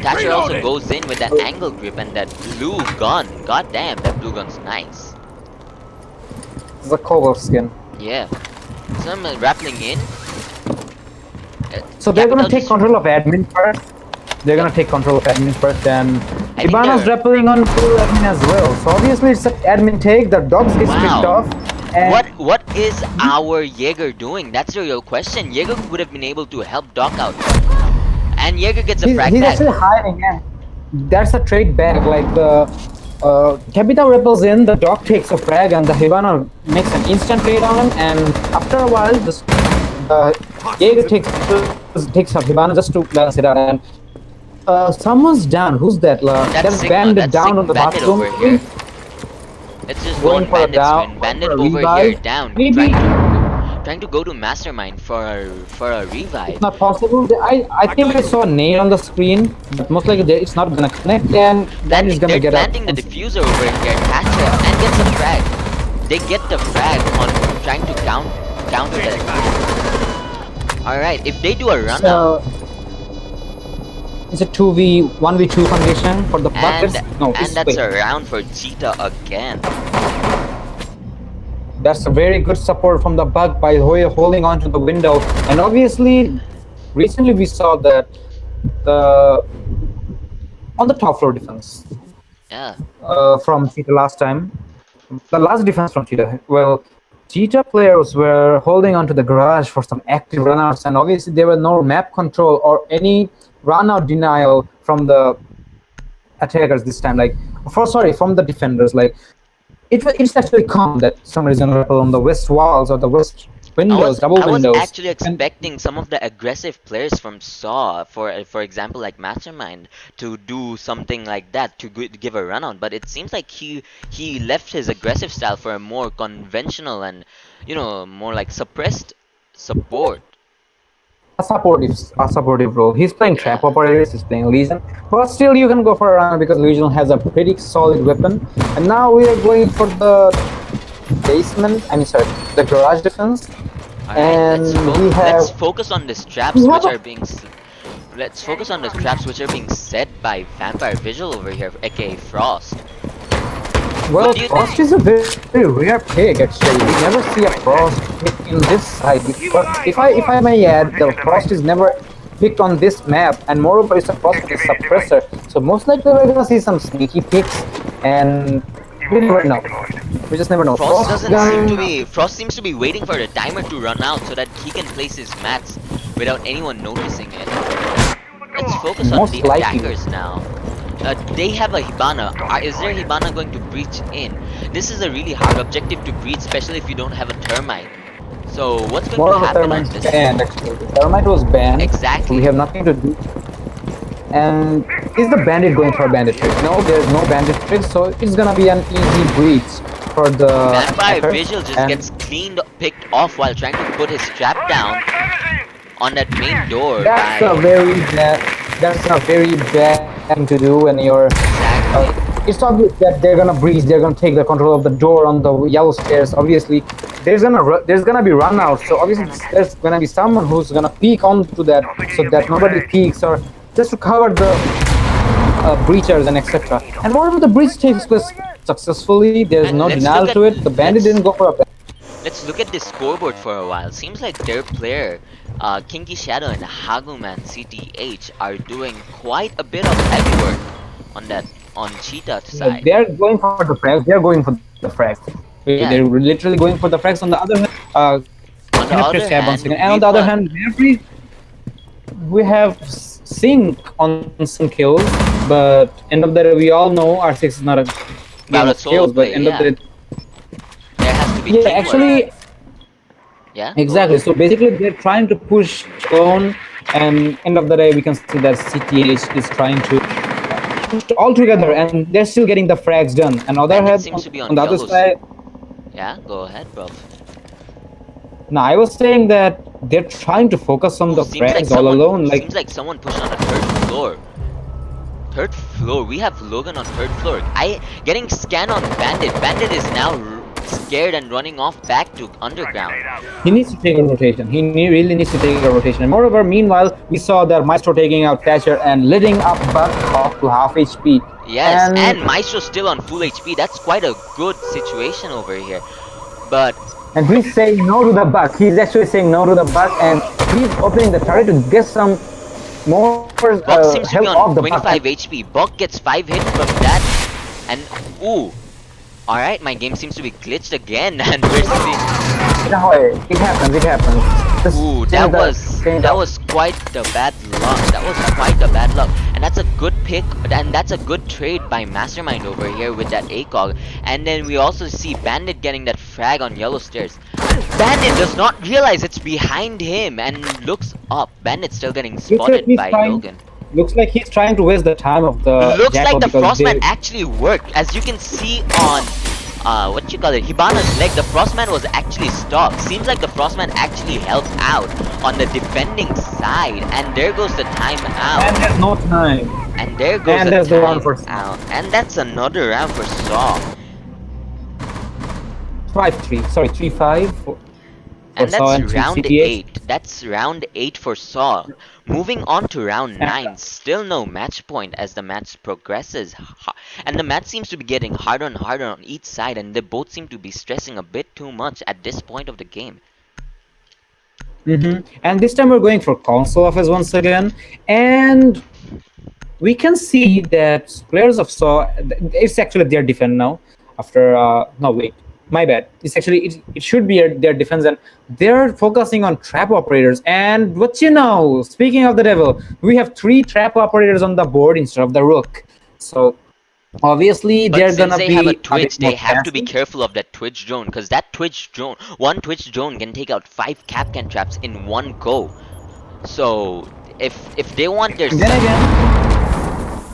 Thatcher also goes in with that angle grip and that blue gun. God damn, that blue gun's nice.
It's a Cobalt skin.
Yeah. Some rappelling in.
So they're gonna
Capital
take
just-
control of admin first. They're gonna take control of admin first, and
I think
Hibana's
they're-
rappelling on full admin as well. So obviously it's an admin take. The dogs get picked
Wow.
off. And
What is our Jaeger doing? That's the real question. Jaeger would have been able to help Doc out. And Jaeger gets a frag
he's
back.
actually hiding, and that's a trade back. Like the Capita ripples in, the dog takes a frag, and the Hibana makes an instant trade on him. And after a while, the Jaeger takes up Hibana just to balance it out. And someone's down. Who's that? That's
Sigma,
Bandit
that's
down
Sig
on the
Bandit
bathroom.
over here. Let's just go
Going
on
for a
Bandit's
down,
win. Bandit
for a
over
revive.
here down.
Maybe
Trying to go to Mastermind for a revive.
it's not possible. I think I saw a nade on the screen, but most likely it's not gonna connect, and that is gonna
They're
get up.
planting the diffuser over here, Thatcher, and gets a frag. They get the frag on trying to counter that. Alright, if they do a run out,
So it's a 1v2 condition for the buckets. No,
and
it's
that's
wait.
a round for CHEETA again.
That's a very good support from the bug by holding on to the window. And obviously, recently we saw that on the top floor defense
Yeah.
from CHEETA last time. The last defense from CHEETA. Well, CHEETA players were holding on to the garage for some active runouts, and obviously there were no map control or any runout denial from the attackers this time. Like, from the defenders. Like, it's actually common that somebody's gonna rappel on the west walls or the west windows, double
I was
windows.
actually expecting some of the aggressive players from SAW, for example, like Mastermind, to do something like that to give a run out. But it seems like he left his aggressive style for a more conventional and more like suppressed support.
A supportive role. He's playing trap operators, he's playing Legion, but still you can go for a run because Legion has a pretty solid weapon. And now we are going for the basement. The garage defense.
Alright,
And we have.
let's focus on the traps
we
which
have a-
are being. Let's focus on the traps which are being set by Vampire Vigil over here, aka Frost.
Well,
What do you
Frost
think?
is a very rare pig actually. We never see a Frost picked in this side. But if I may add, the Frost is never picked on this map, and moreover, it's a Frost with a suppressor. So most likely we're gonna see some sneaky picks, and we never know. We just never know.
Frost
gun-
seems to be waiting for the timer to run out so that he can place his mats without anyone noticing it. Let's focus on
Most
the
likely.
attackers now. They have a Hibana. Is their Hibana going to breach in? This is a really hard objective to breach, especially if you don't have a Termite. So what's going
More
to
of a
happen on
Thermite's
this?
banned actually. Thermite was banned.
Exactly.
We have nothing to do. And is the bandit going for a bandit trick? No, there's no bandit trick, so it's gonna be an easy breach for the
Vampire
attacker.
Vigil just
And
gets picked off while trying to put his strap down on that main door.
That's
by-
a very bad thing to do when you're.
Exactly.
It's obvious that they're gonna breach. They're gonna take the control of the door on the yellow stairs. Obviously, there's gonna be runouts. So obviously, there's gonna be someone who's gonna peek onto that so that nobody peeks, or just to cover the breachers and etc. And whatever the breach takes place successfully, there's
And
no
let's
denial
look
to
at-
it. The bandit
let's-
didn't go for a.
Let's look at the scoreboard for a while. Seems like their player, Kinky Shadow and Haguman CTH are doing quite a bit of heavy work on CHEETA side.
They're going for the frags. They're going for the frags.
Yeah.
They're literally going for the frags. On the other hand,
On the other hand,
and on the other hand, we have sync on some kills, but end of the day, we all know R6 is not a game
About a
of
solo
kills, but
play,
end of the
yeah.
day,
There has to be
yeah,
teamwork.
actually,
Yeah, go
exactly.
ahead.
So basically, they're trying to push alone, and end of the day, we can see that CTH is trying to push all together, and they're still getting the frags done. And other
Bandit
head,
seems to be
on
on
the other
yellow.
side,
Yeah, go ahead, bro.
now I was saying that they're trying to focus on
Ooh,
the
seems like
frags all
someone
alone. Like,
seems like someone pushed on a third floor. Third floor. We have Logan on third floor. Getting scanned on Bandit. Bandit is now scared and running off back to underground.
he needs to take a rotation. Really needs to take a rotation. And moreover, meanwhile, we saw that Maestro taking out Thatcher and letting up Buck off to half HP.
Yes,
And
and Maestro's still on full HP. That's quite a good situation over here. But
he's saying no to the Buck. He's actually saying no to the Buck, and he's opening the turret to get some more
Buck
help
seems to be
off the
on
Buck.
25 HP. Buck gets 5 hits from that. And ooh. Alright, my game seems to be glitched again, and we're seeing.
No, it happens. It happens. Just
Ooh,
change
that was quite the bad luck. That was quite the bad luck. And that's a good pick, and that's a good trade by Mastermind over here with that ACOG. And then we also see Bandit getting that frag on yellow stairs. Bandit does not realize it's behind him and looks up. Bandit's still getting spotted by Logan.
Looks like he's trying to waste the time of the
Looks
Jackal
like the
because
Frostman actually worked. As you can see on what you call it, Hibana's leg, the Frostman was actually stopped. Seems like the Frostman actually helped out on the defending side. And there goes the timeout.
and there's no time.
And there goes
And
the
there's the round for
timeout. And that's another round for SaW.
5-3. Sorry, 3-5 for
And
SaW
that's round
CTH.
8. That's round 8 for SaW. Moving on to round 9. Still no match point as the match progresses. And the match seems to be getting harder and harder on each side. And they both seem to be stressing a bit too much at this point of the game.
And this time we're going for console offense once again. And we can see that players of SaW, it's actually their defense now. After, no, wait. My bad. It's actually, it should be their defense, and they're focusing on trap operators. And what you know, speaking of the devil, we have 3 trap operators on the board instead of the rook. So obviously
But
they're
since
gonna
they
be
have a
bit
Twitch,
more
they have to be
passive.
careful of that Twitch drone. Because that Twitch drone, one Twitch drone can take out 5 Capcan traps in one go. So if they want their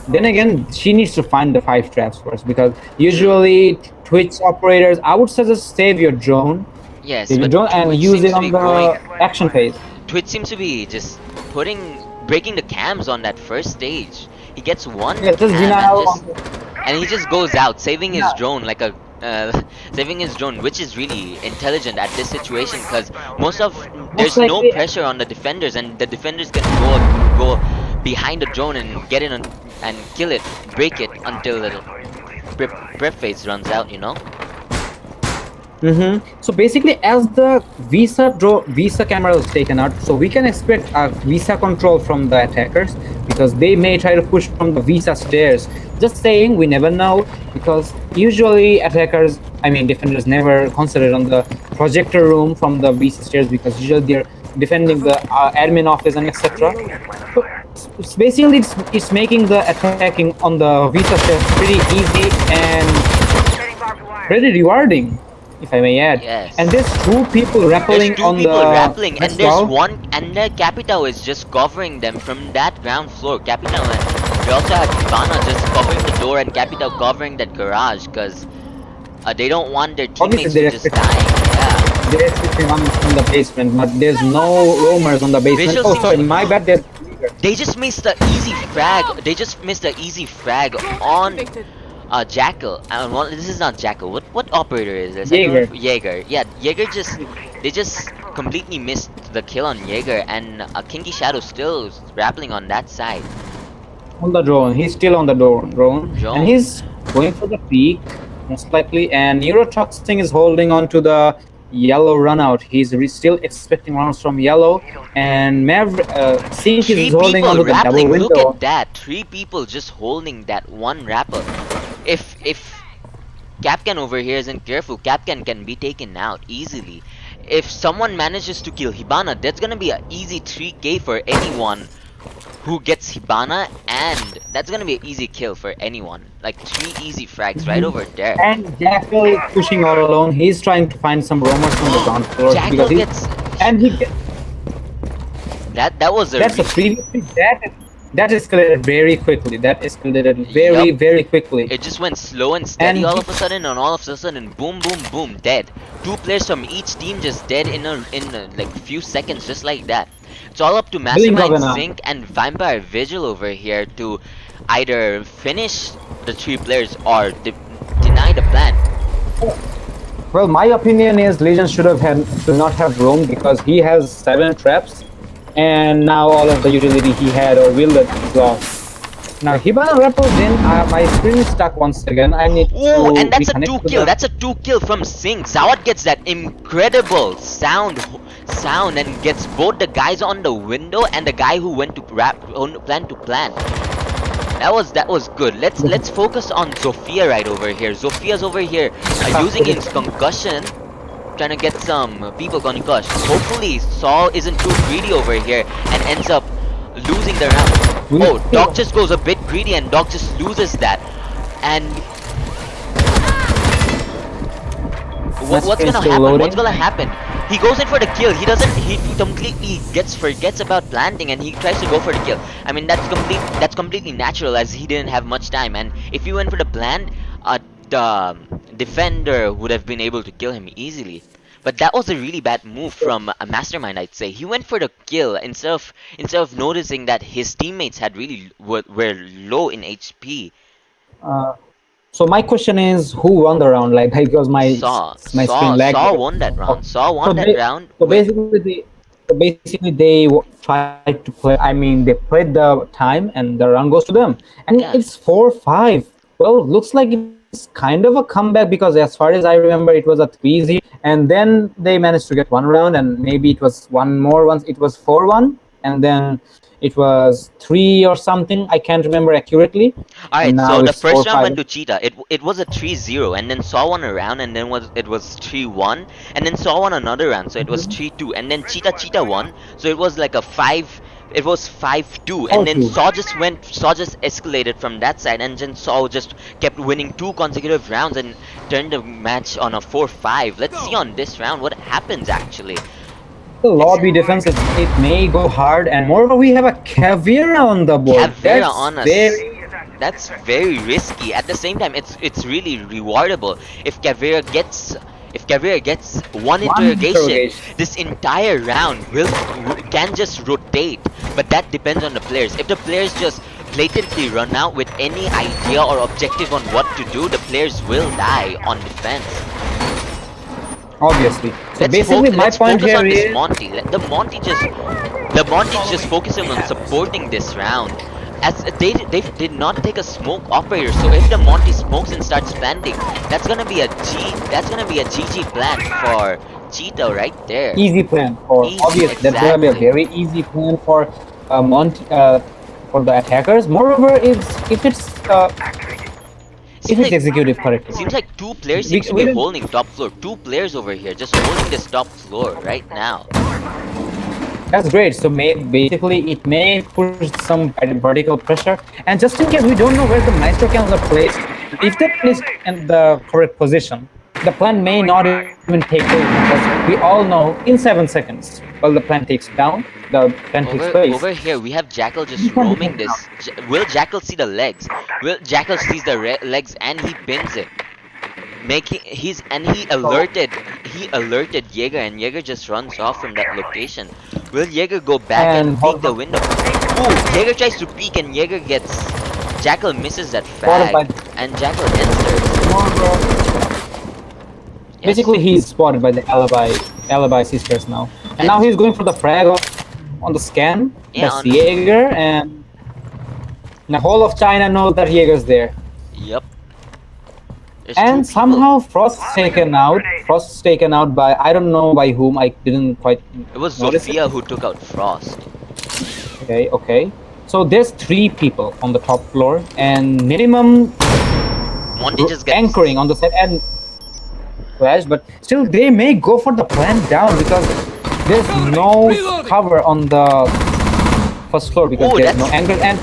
Then again, she needs to find the 5 traps first, because usually Twitch operators, I would suggest save your drone,
yes,
save your
but
drone and
Twitch
use
seems
it
to
on
be
the
going.
action phase.
Twitch seems to be just breaking the cams on that first stage. He gets one
Yeah, just
cam
denial
and he just goes out, saving his
Yeah.
drone like a saving his drone, which is really intelligent at this situation because there's no
likely-
pressure on the defenders, and the defenders can go behind the drone and get in and kill it, break it until the prep phase runs out. You know.
So basically, as the Visa camera is taken out, so we can expect a Visa control from the attackers, because they may try to push from the Visa stairs. Just saying, we never know, because usually attackers, I mean defenders, never concentrate on the projector room from the Visa stairs, because usually they're defending the admin office and etc. So it's basically it's making the attacking on the Visa stairs pretty easy and pretty rewarding, if I may add.
Yes.
And there's 2 people rappelling
There's 2
on
people
the
rappelling, and
next
there's
wall.
one, and the Capitao is just covering them from that ground floor. Capitao, and we also have Ivana just covering the door, and Capitao covering that garage, because they don't want their teammates
Obviously,
to just die. Yeah.
They're expecting one from the basement, but there's no roamers on the basement.
Visual
Oh,
seems
sorry,
to-
my bad.
They just missed the easy frag. They just missed the easy frag on Jackal. Well, this is not Jackal. What operator is this?
Jaeger.
Jaeger. Yeah, Jaeger they just completely missed the kill on Jaeger, and Kinky Shadow still rappelling on that side.
On the drone, he's still on the drone,
Drone.
and he's going for the peak, most likely. And Neurotoxin is holding on to the yellow runout. He's still expecting rounds from yellow, and Sink
3
is holding
people
on to the double
rappelling.
window.
Look at that. 3 people just holding that one rappel. If Capcan over here isn't careful, Capcan can be taken out easily. If someone manages to kill Hibana, that's gonna be an easy 3k for anyone who gets Hibana, and that's gonna be an easy kill for anyone. Like 3 easy frags right over there.
And Jackal is pushing all alone. He's trying to find some roamers from the ground floor
Jackal
because
gets
and he gets
that was a
that's a previously that escalated very quickly. That escalated very
Yup.
very quickly.
It just went slow and steady
And
all
he-
of a sudden, and all of a sudden, boom, boom, boom, dead. 2 players from each team just dead in like few seconds, just like that. It's all up to
Blink of
Mastermind,
an eye.
Sync, and Vampire Vigil over here to either finish the 3 players or deny the plan.
Well, my opinion is Legion should not have roamed because he has 7 traps, and now all of the utility he had or wielded is lost. Now Hibana rappels in. My screen is stuck once again. I need
Ooh,
to
and that's a
reconnect
2
to
kill.
the-
That's a 2 kill from Sync. Zawad gets that incredible sound and gets both the guys on the window and the guy who went to plan to plan. That was good. Let's focus on Zofia right over here. Zofia's over here using his concussion, trying to get some people concussed. Hopefully SaW isn't too greedy over here and ends up losing the round. Oh, Doc just goes a bit greedy and Doc just loses that. And what's gonna happen?
loading.
What's gonna happen? He goes in for the kill. He doesn't. He completely forgets about planting and he tries to go for the kill. I mean that's completely natural as he didn't have much time. And if he went for the plant, the defender would have been able to kill him easily. But that was a really bad move from a Mastermind, I'd say. He went for the kill instead of noticing that his teammates had were low in HP.
So my question is, who won the round? Like because my screen lagged.
SaW won that round. SaW won that round.
So basically they tried to play. I mean, they played the time, and the round goes to them. And
Yeah.
it's 4-5. Well, looks like it's kind of a comeback because as far as I remember, it was a 3-0, and then they managed to get one round, and maybe it was one more once. It was 4-1, and then it was 3 or something. I can't remember accurately.
Alright,
And
so
now
the
it's
first round
4-5.
went to CHEETA. It was a 3-0, and then SaW won a round, and then it was 3-1, and then SaW won another round, so it was 3-2, and then CHEETA won, so it was like a 5-2, and then
4-2.
SaW just escalated from that side, and then SaW just kept winning 2 consecutive rounds and turned the match on a 4-5. Let's see on this round what happens actually.
The lobby defense, it may go hard, and moreover, we have a Caveira on the board.
Caveira on us. That's very risky. At the same time, it's really rewardable. If Caveira gets one interrogation, this entire round can just rotate. But that depends on the players. If the players just blatantly run out with any idea or objective on what to do, the players will die on defense.
Obviously. So basically, my
Let's
point
focus
here
on this
is
Monty. The Monty's just focusing on supporting this round. As they did not take a smoke operator, so if the Monty smokes and starts planting, that's gonna be a GG plan for CHEETA right there.
easy plan for
Easy,
obviously that's gonna be a
exactly.
very easy plan for for the attackers. Moreover, if it's executed correctly.
Seems like 2 players
We-
seems to
we
be
didn't-
holding top floor. 2 players over here just holding this top floor right now.
That's great. So basically, it may push some vertical pressure. And just in case we don't know where the Maestro cannons are placed, if they're placed in the correct position, the plan may not even take place because we all know in 7 seconds, well, the plan takes down, the plan takes place.
Over here, we have Jackal just roaming this. Will Jackal see the legs? Jackal sees the legs and he pins it. He alerted Jaeger, and Jaeger just runs off from that location. Will Jaeger go back and peek the window? Ooh, Jaeger tries to peek and Jackal misses that frag, and Jackal enters.
Basically, he's spotted by the alibi sisters now, and now he's going for the frag on the scan.
Yeah,
That's Jaeger, and the whole of China knows that Jaeger's there.
Yep. There's
And
2 people.
somehow Frost is taken out. Frost is taken out by I don't know by whom. I didn't quite.
It was
notice
Zofia who took out Frost.
Okay. So there's 3 people on the top floor, and minimum
Monty just gets
anchoring on the set and flash, but still they may go for the plan down because there's no cover on the first floor because
Oh,
there's no
that's-
angle. And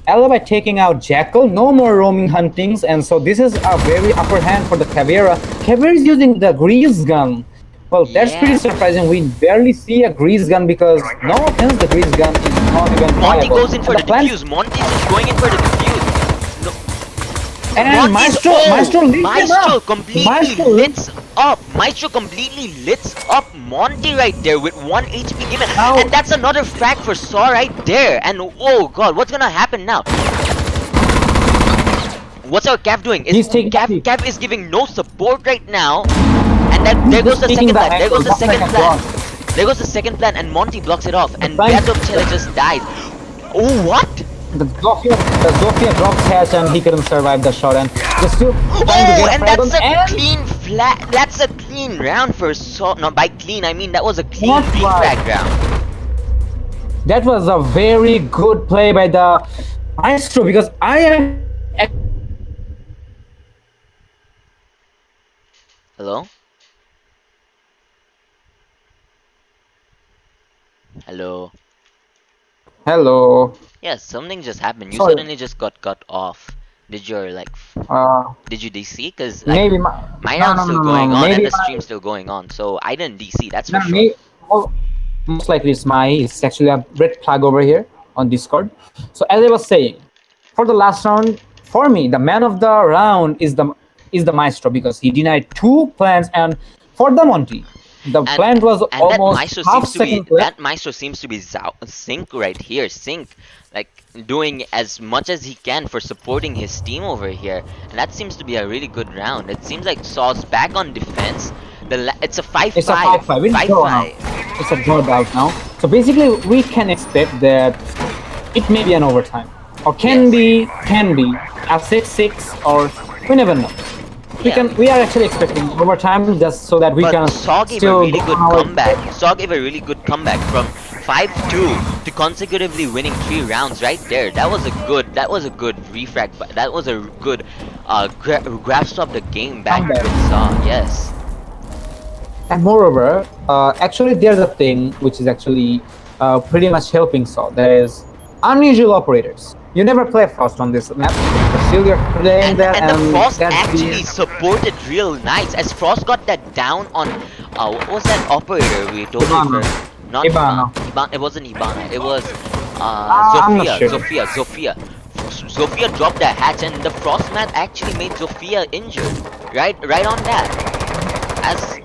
Alibi taking out Jackal, no more roaming huntings, and so this is a very upper hand for the Caveira. Caveira is using the grease gun. Well, that's pretty
Yeah.
surprising. We barely see a grease gun because, no offense, the grease gun is not even
Monty
viable.
goes in for
And
the
plan-
defuse. Monty's just going in for the defuse. No.
And
Monty's-
Maestro lit him
Maestro
up.
completely
Maestro lit-
lits up. Maestro completely lits up Monty right there with 1 HP given.
Now-
And that's another frag for SAW right there. And oh god, what's gonna happen now? What's our Cav doing?
He's taking the peak.
Cav is giving no support right now. And then there goes
He's
the
taking
second
the
plan. There goes the
angle,
second
just like a
plan.
dog.
There goes the second plan and Monty blocks it off. And
Fine.
Gatopchela just dies. Oh what?
The Zofia drops hatch and he couldn't survive the shot and just still trying to
Oh,
get a
and
frag
that's
on-
a
and
clean flat. That's a clean round for SAW. No, by clean I mean that was a clean
What
refrag
was-
round.
that was a very good play by the Maestro because I am
Hello? Hello?
hello.
Yes, something just happened. You
Sorry.
suddenly just got cut off. Did your like? Did you DC? Cause like,
Maybe
my
no,
round's
no,
still
no,
going
no,
on
maybe
and the
my-
stream's still going on, so I didn't DC. That's
No,
for sure.
most likely it's actually a red flag over here on Discord. So as I was saying, for the last round, for me, the man of the round is the Maestro because he denied 2 plants, and for the Monty, the plant was
And that
almost
Maestro
half
seems to be
second left.
that Maestro seems to be Sync right here. Sync, like doing as much as he can for supporting his team over here, and that seems to be a really good round. It seems like SaW's back on defense. It's a 5-5.
It's a 5-5. It's a draw now. It's a draw out now. So basically, we can expect that it may be an overtime, or can be a 6-6, or we never know.
Yeah.
We are actually expecting overtime just so that we
But
can
SAW gave a
still
really
go
good
on our-
comeback. SAW gave a really good comeback from 5-2 to consecutively winning 3 rounds right there. That was a good refrag. That was a good grasp of the game back
Comeback.
with SAW. Yes.
And moreover, actually there's a thing which is actually pretty much helping SAW. That is unusual operators. You never play Frost on this map, but still you're playing that,
And the Frost
that's
actually supported real nice as Frost got that down on what was that operator we told
Ibana.
you for? Not
Ibana.
Ibana. It wasn't Ibana. It was
I'm not
Zofia.
sure.
Zofia dropped that hatch and the Frost mat actually made Zofia injured. Right on that. As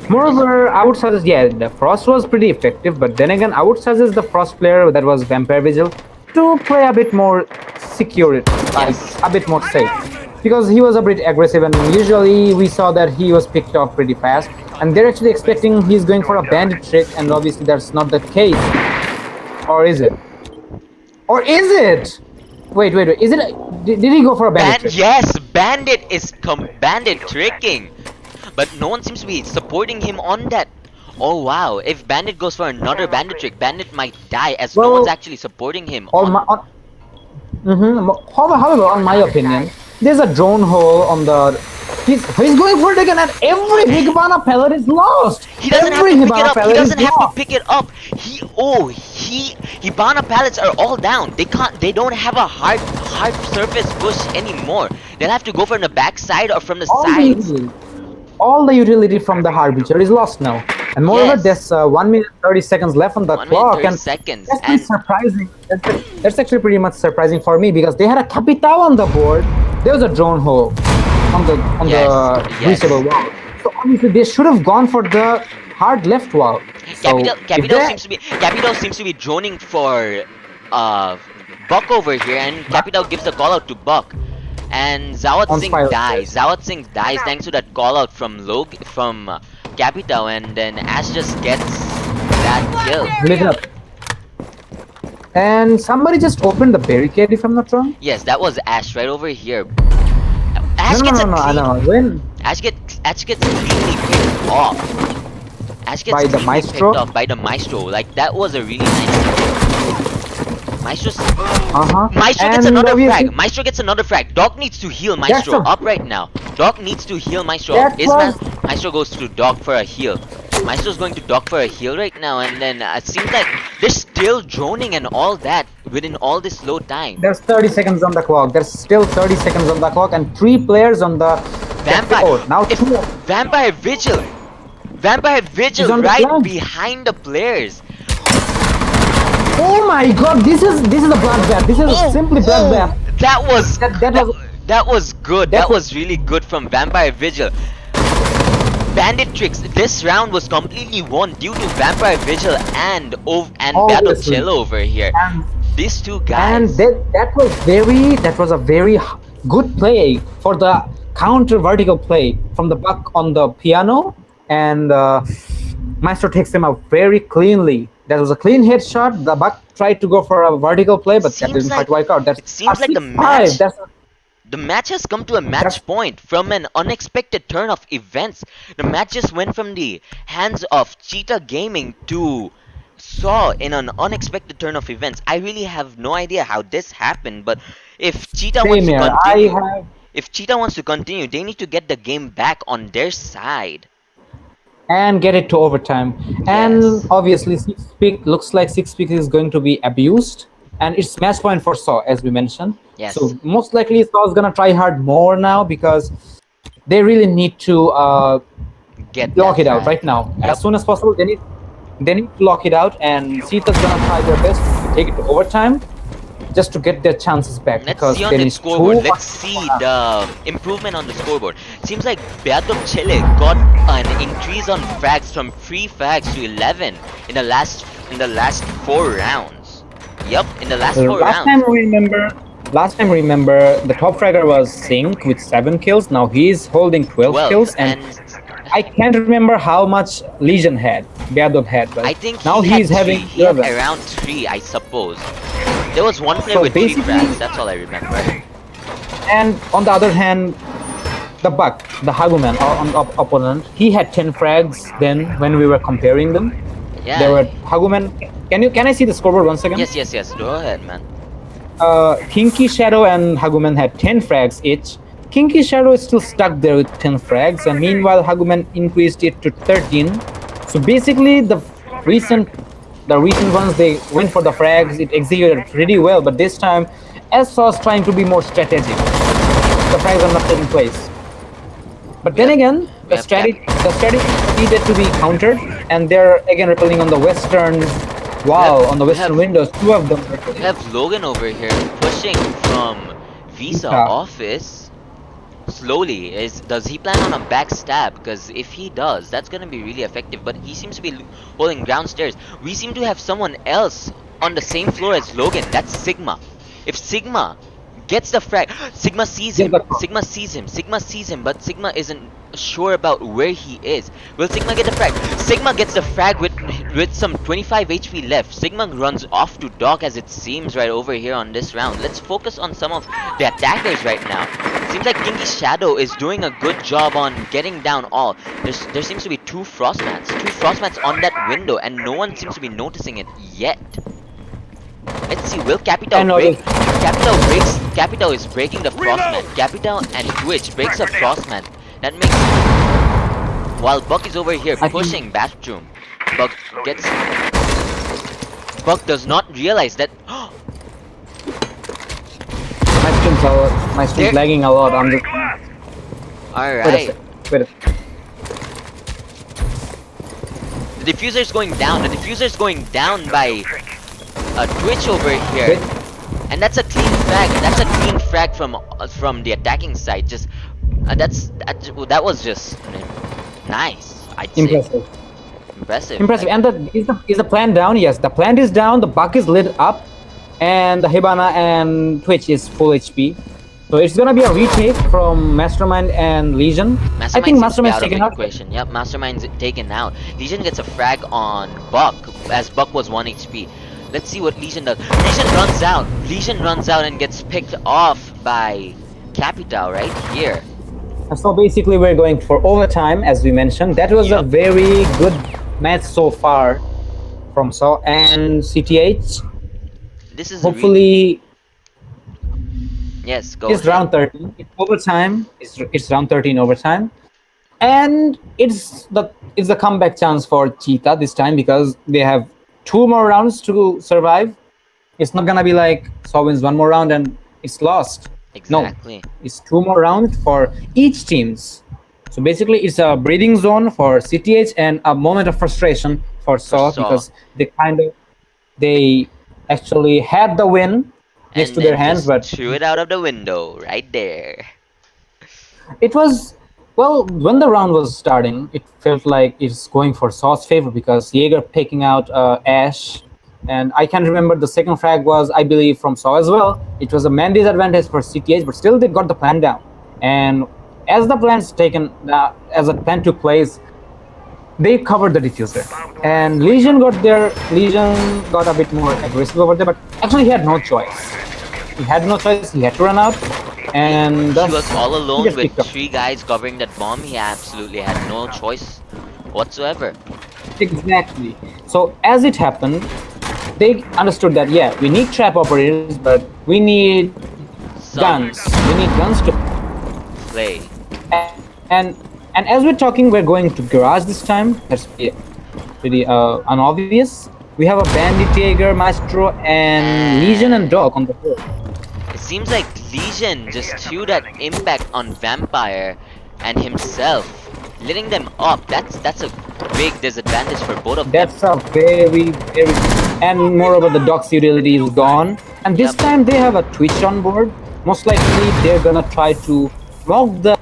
Moreover, I would suggest, yeah, the Frost was pretty effective, but then again, I would suggest the Frost player that was Vampire Vigil to play a bit more secure, like
Yes.
a bit more safe, because he was a bit aggressive, and usually we saw that he was picked off pretty fast, and they're actually expecting he's going for a bandit trick, and obviously that's not the case. Or is it? Or is it? Wait, is it? Did he go for a bandit trick?
Yes, Bandit is Bandit tricking, but no one seems to be supporting him on that. Oh wow! If Bandit goes for another Bandit trick, Bandit might die as no
Well,
one's actually supporting him.
However, on my opinion, there's a drone hole on the. He's going for it again, and every Hibana pellet is lost.
He doesn't have
every
to pick it
Hibana
up. He
pellet is
doesn't have to
lost.
pick it up. Hibana pallets are all down. They don't have a hard surface push anymore. They'll have to go from the backside or from the sides.
All the utility from the Harbinger is lost now. And moreover,
Yes.
there's 1 minute 30 seconds left on the
1 minute
clock.
30
And
seconds.
that's pretty
And
surprising. That's actually pretty much surprising for me because they had a Capitao on the board. There was a drone hole on the
Yes.
reachable wall. So obviously they should have gone for the hard left wall. So
Capitao seems to be droning for Buck over here, and Capitao gives the call out to Buck. And Zawad
On
Singh
fire.
dies. Zawad Singh dies thanks to that call out from Capitao, and then Ash just gets that kill.
lit up. And somebody just opened the barricade, if I'm not wrong.
Yes, that was Ash right over here. Ash
No,
gets
no, I
a clean,
know. When
Ash gets cleanly picked off. Ash gets
By the
cleanly
Maestro?
picked off by the Maestro. Like that was a really nice kill. Maestro
And
gets another
obviously-
frag. Maestro gets another frag. Doc needs to heal Maestro
a-
up right now. Doc needs to heal Maestro
That
up.
was-
Maestro goes to Doc for a heal. Maestro's going to dock for a heal right now, and then it seems like they're still droning and all that within all this low time.
There's 30 seconds on the clock. There's still 30 seconds on the clock, and 3 players on the
Vampire.
Oh, now
If
2.
Vampire Vigil
He's on the
right
flank.
behind the players.
Oh my god, this is a bloodbath. This is simply bloodbath.
That was
That was
good.
that
That
was-
was really good from Vampire Vigil. Bandit Tricks. This round was completely won due to Vampire Vigil and Battle
Obviously.
Chill over here.
And,
These two
and
guys.
that was a very good play for the counter vertical play from the Buck on the piano, and Maestro takes him out very cleanly. That was a clean headshot. The Buck tried to go for a vertical play, but that
Seems
didn't
like-
quite work out. That's
it seems
a
like the
6-5.
match-
That's
The match has come to a match point from an unexpected turn of events. The match just went from the hands of CHEETA Gaming to SAW in an unexpected turn of events. I really have no idea how this happened, but if CHEETA wants to
Same here.
continue, if CHEETA wants to continue, they need to get the game back on their side.
and get it to overtime. And
Yes.
obviously, six pick looks like 6 pick is going to be abused, and it's match point for SAW, as we mentioned.
Yes.
So most likely SAW is gonna try hard more now because they really need to
Get
lock
that
it out
flag.
right now
Yep.
as soon as possible. They need to lock it out, and CHEETA's gonna try their best to take it to overtime just to get their chances back.
Let's
because
see on
they
the
need
scoreboard.
too
Let's
much
see
mana.
the improvement on the scoreboard. Seems like Battle Chile got an increase on frags from 3 frags to 11 in the last 4 rounds. Yup, in the last 4
Last
rounds.
time remember the top fragger was Sync with 7 kills. Now he's holding 12 kills, and I can't remember how much Legion had, Beadov had, but
I think
now
he
he's
had
having
he had
11.
around 3, I suppose. There was one player
So
with 3
basically-
frags. That's all I remember.
And on the other hand, the Buck, the Haguman, our opponent, he had 10 frags then when we were comparing them.
Yeah.
There were Haguman. Can I see the scoreboard once again?
Yes. Go ahead, man.
Kinky Shadow and Haguman had 10 frags each. Kinky Shadow is still stuck there with 10 frags, and meanwhile Haguman increased it to 13. So basically the recent ones, they went for the frags, it executed pretty well, but this time SAW is trying to be more strategic. The frags are not taking place. But then again,
we
the
have
strategy needed to be countered, and they're again repelling on the western wall, on the
we
western
have-
windows. 2 of them.
We have Logan over here pushing from Visa
Yeah.
office slowly. Does he plan on a backstab? Because if he does, that's gonna be really effective. But he seems to be holding ground stairs. We seem to have someone else on the same floor as Logan. That's Sigma. If Sigma gets the frag, Sigma sees him. Sigma sees him, but Sigma isn't sure about where he is. Will Sigma get the frag? Sigma gets the frag with some 25 HP left. Sigma runs off to dock, as it seems right over here on this round. Let's focus on some of the attackers right now. Seems like Kinky Shadow is doing a good job on getting down all. There seems to be 2 frostmats on that window, and no one seems to be noticing it yet. Let's see, will Capital
And
break? Capital is breaking the frostmat. Capital and Twitch breaks a frostmat. That makes, while Buck is over here
I think-
pushing bathroom, Buck does not realize that.
My stream's
There-
lagging a lot. I'm just
Alright,
wait a sec.
the diffuser is going down. The diffuser is going down by Twitch over here.
Wait.
And that's a clean frag. That's a clean frag from the attacking side. Just that was just nice. I'd say
Impressive.
impressive.
And is the plan down? Yes, the plant is down. The Buck is lit up, and the Hibana and Twitch is full HP. So it's gonna be a retake from Mastermind and Legion. I think Mastermind's taken out.
Equation. Yep, Mastermind's taken out. Legion gets a frag on Buck, as Buck was 1 HP. Let's see what Legion does. Legion runs out and gets picked off by Capital right here.
So basically, we're going for overtime, as we mentioned. That was a
Yep.
very good match so far from SAW and CTH.
This is
Hopefully,
yes, go
it's
ahead.
round 13. It's overtime. It's round 13 overtime. And it's the comeback chance for CHEETA this time because they have two more rounds to survive. It's not gonna be like SaW wins one more round and it's lost. No,
Exactly.
it's two more rounds for each teams. So basically, it's a breathing zone for CTH and a moment of frustration for
For
SaW
Saw.
because they actually had the win next
And
to their
then
hands,
just
but
threw it out of the window right there.
it was, well, when the round was starting, it felt like it's going for SaW's favor because Jaeger picking out Ash, and I can remember the second frag was, I believe, from SaW as well. It was a man disadvantage for CTH, but still they got the plan down. And as the plan's taken, as the plan took place, they covered the diffuser. And Legion got a bit more aggressive over there, but actually he had no choice. He had no choice. He had to run out, and
He
thus
was all
he
alone
gets
with
picked up.
three guys covering that bomb. He absolutely had no choice whatsoever.
Exactly. So as it happened, they understood that yeah, we need trap operators, but we need
Some
guns. We need guns to
play.
and as we're talking, we're going to garage this time. That's pretty unobvious. We have a Bandit Jaeger, Maestro, and Legion and
And
Dog on the board.
it seems like Legion just threw that impact on Vampire and himself, letting them up. That's a big disadvantage for both of them.
That's a very, and moreover, the Doc's utility is gone. And this
Yep.
time they have a Twitch on board. Most likely, they're gonna try to mock the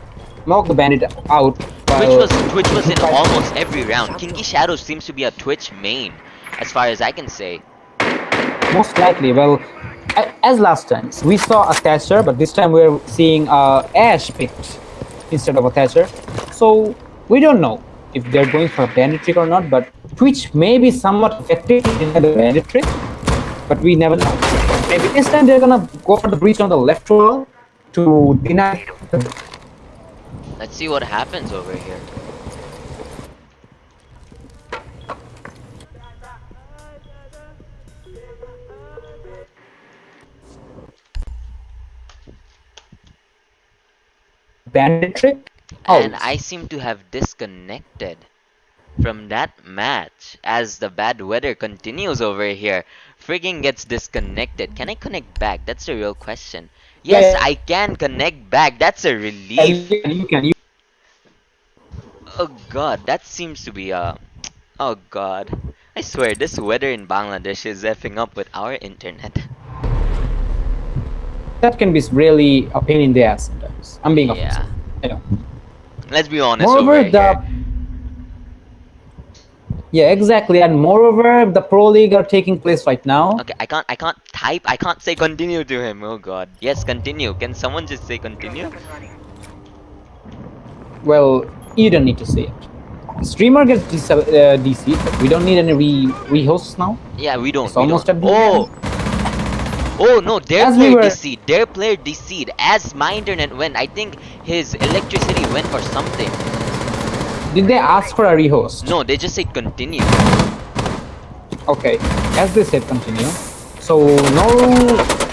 mock the bandit out while
Twitch was in
try-
almost every round. Kinky Shadow seems to be a Twitch main, as far as I can say.
most likely. Well, as last time, we saw a Thatcher, but this time we're seeing Ash picked instead of a Thatcher. So we don't know if they're going for a bandit trick or not. But Twitch may be somewhat effective in the bandit trick, but we never know. Maybe this time they're gonna go for the breach on the left wall to deny.
Let's see what happens over here.
Bandit trick.
And
Oh,
I seem to have disconnected from that match as the bad weather continues over here. Frigging gets disconnected. Can I connect back? That's the real question. Yes,
yeah,
I can connect back. That's a
yeah, you
relief.
can, you can. You
Oh god, that seems to be a. Oh god. I swear, this weather in Bangladesh is effing up with our internet.
that can be really a pain in the ass sometimes. I'm being offensive.
Yeah.
I know.
Let's be honest
Moreover,
over here.
yeah, exactly, and moreover, the pro league are taking place right now.
Okay, I can't type. I can't say continue to him. Oh god. Yes, continue. Can someone just say continue?
Well, you don't need to say it. Streamer gets DC'd, but we don't need any rehosts now.
Yeah, we don't.
It's
We
almost
don't.
at the
Oh,
end.
oh no, their
As we
player
were,
DC'd. Their player DC'd. As my internet went, I think his electricity went or something.
did they ask for a rehost?
No, they just said continue.
Okay, as they said, continue. So no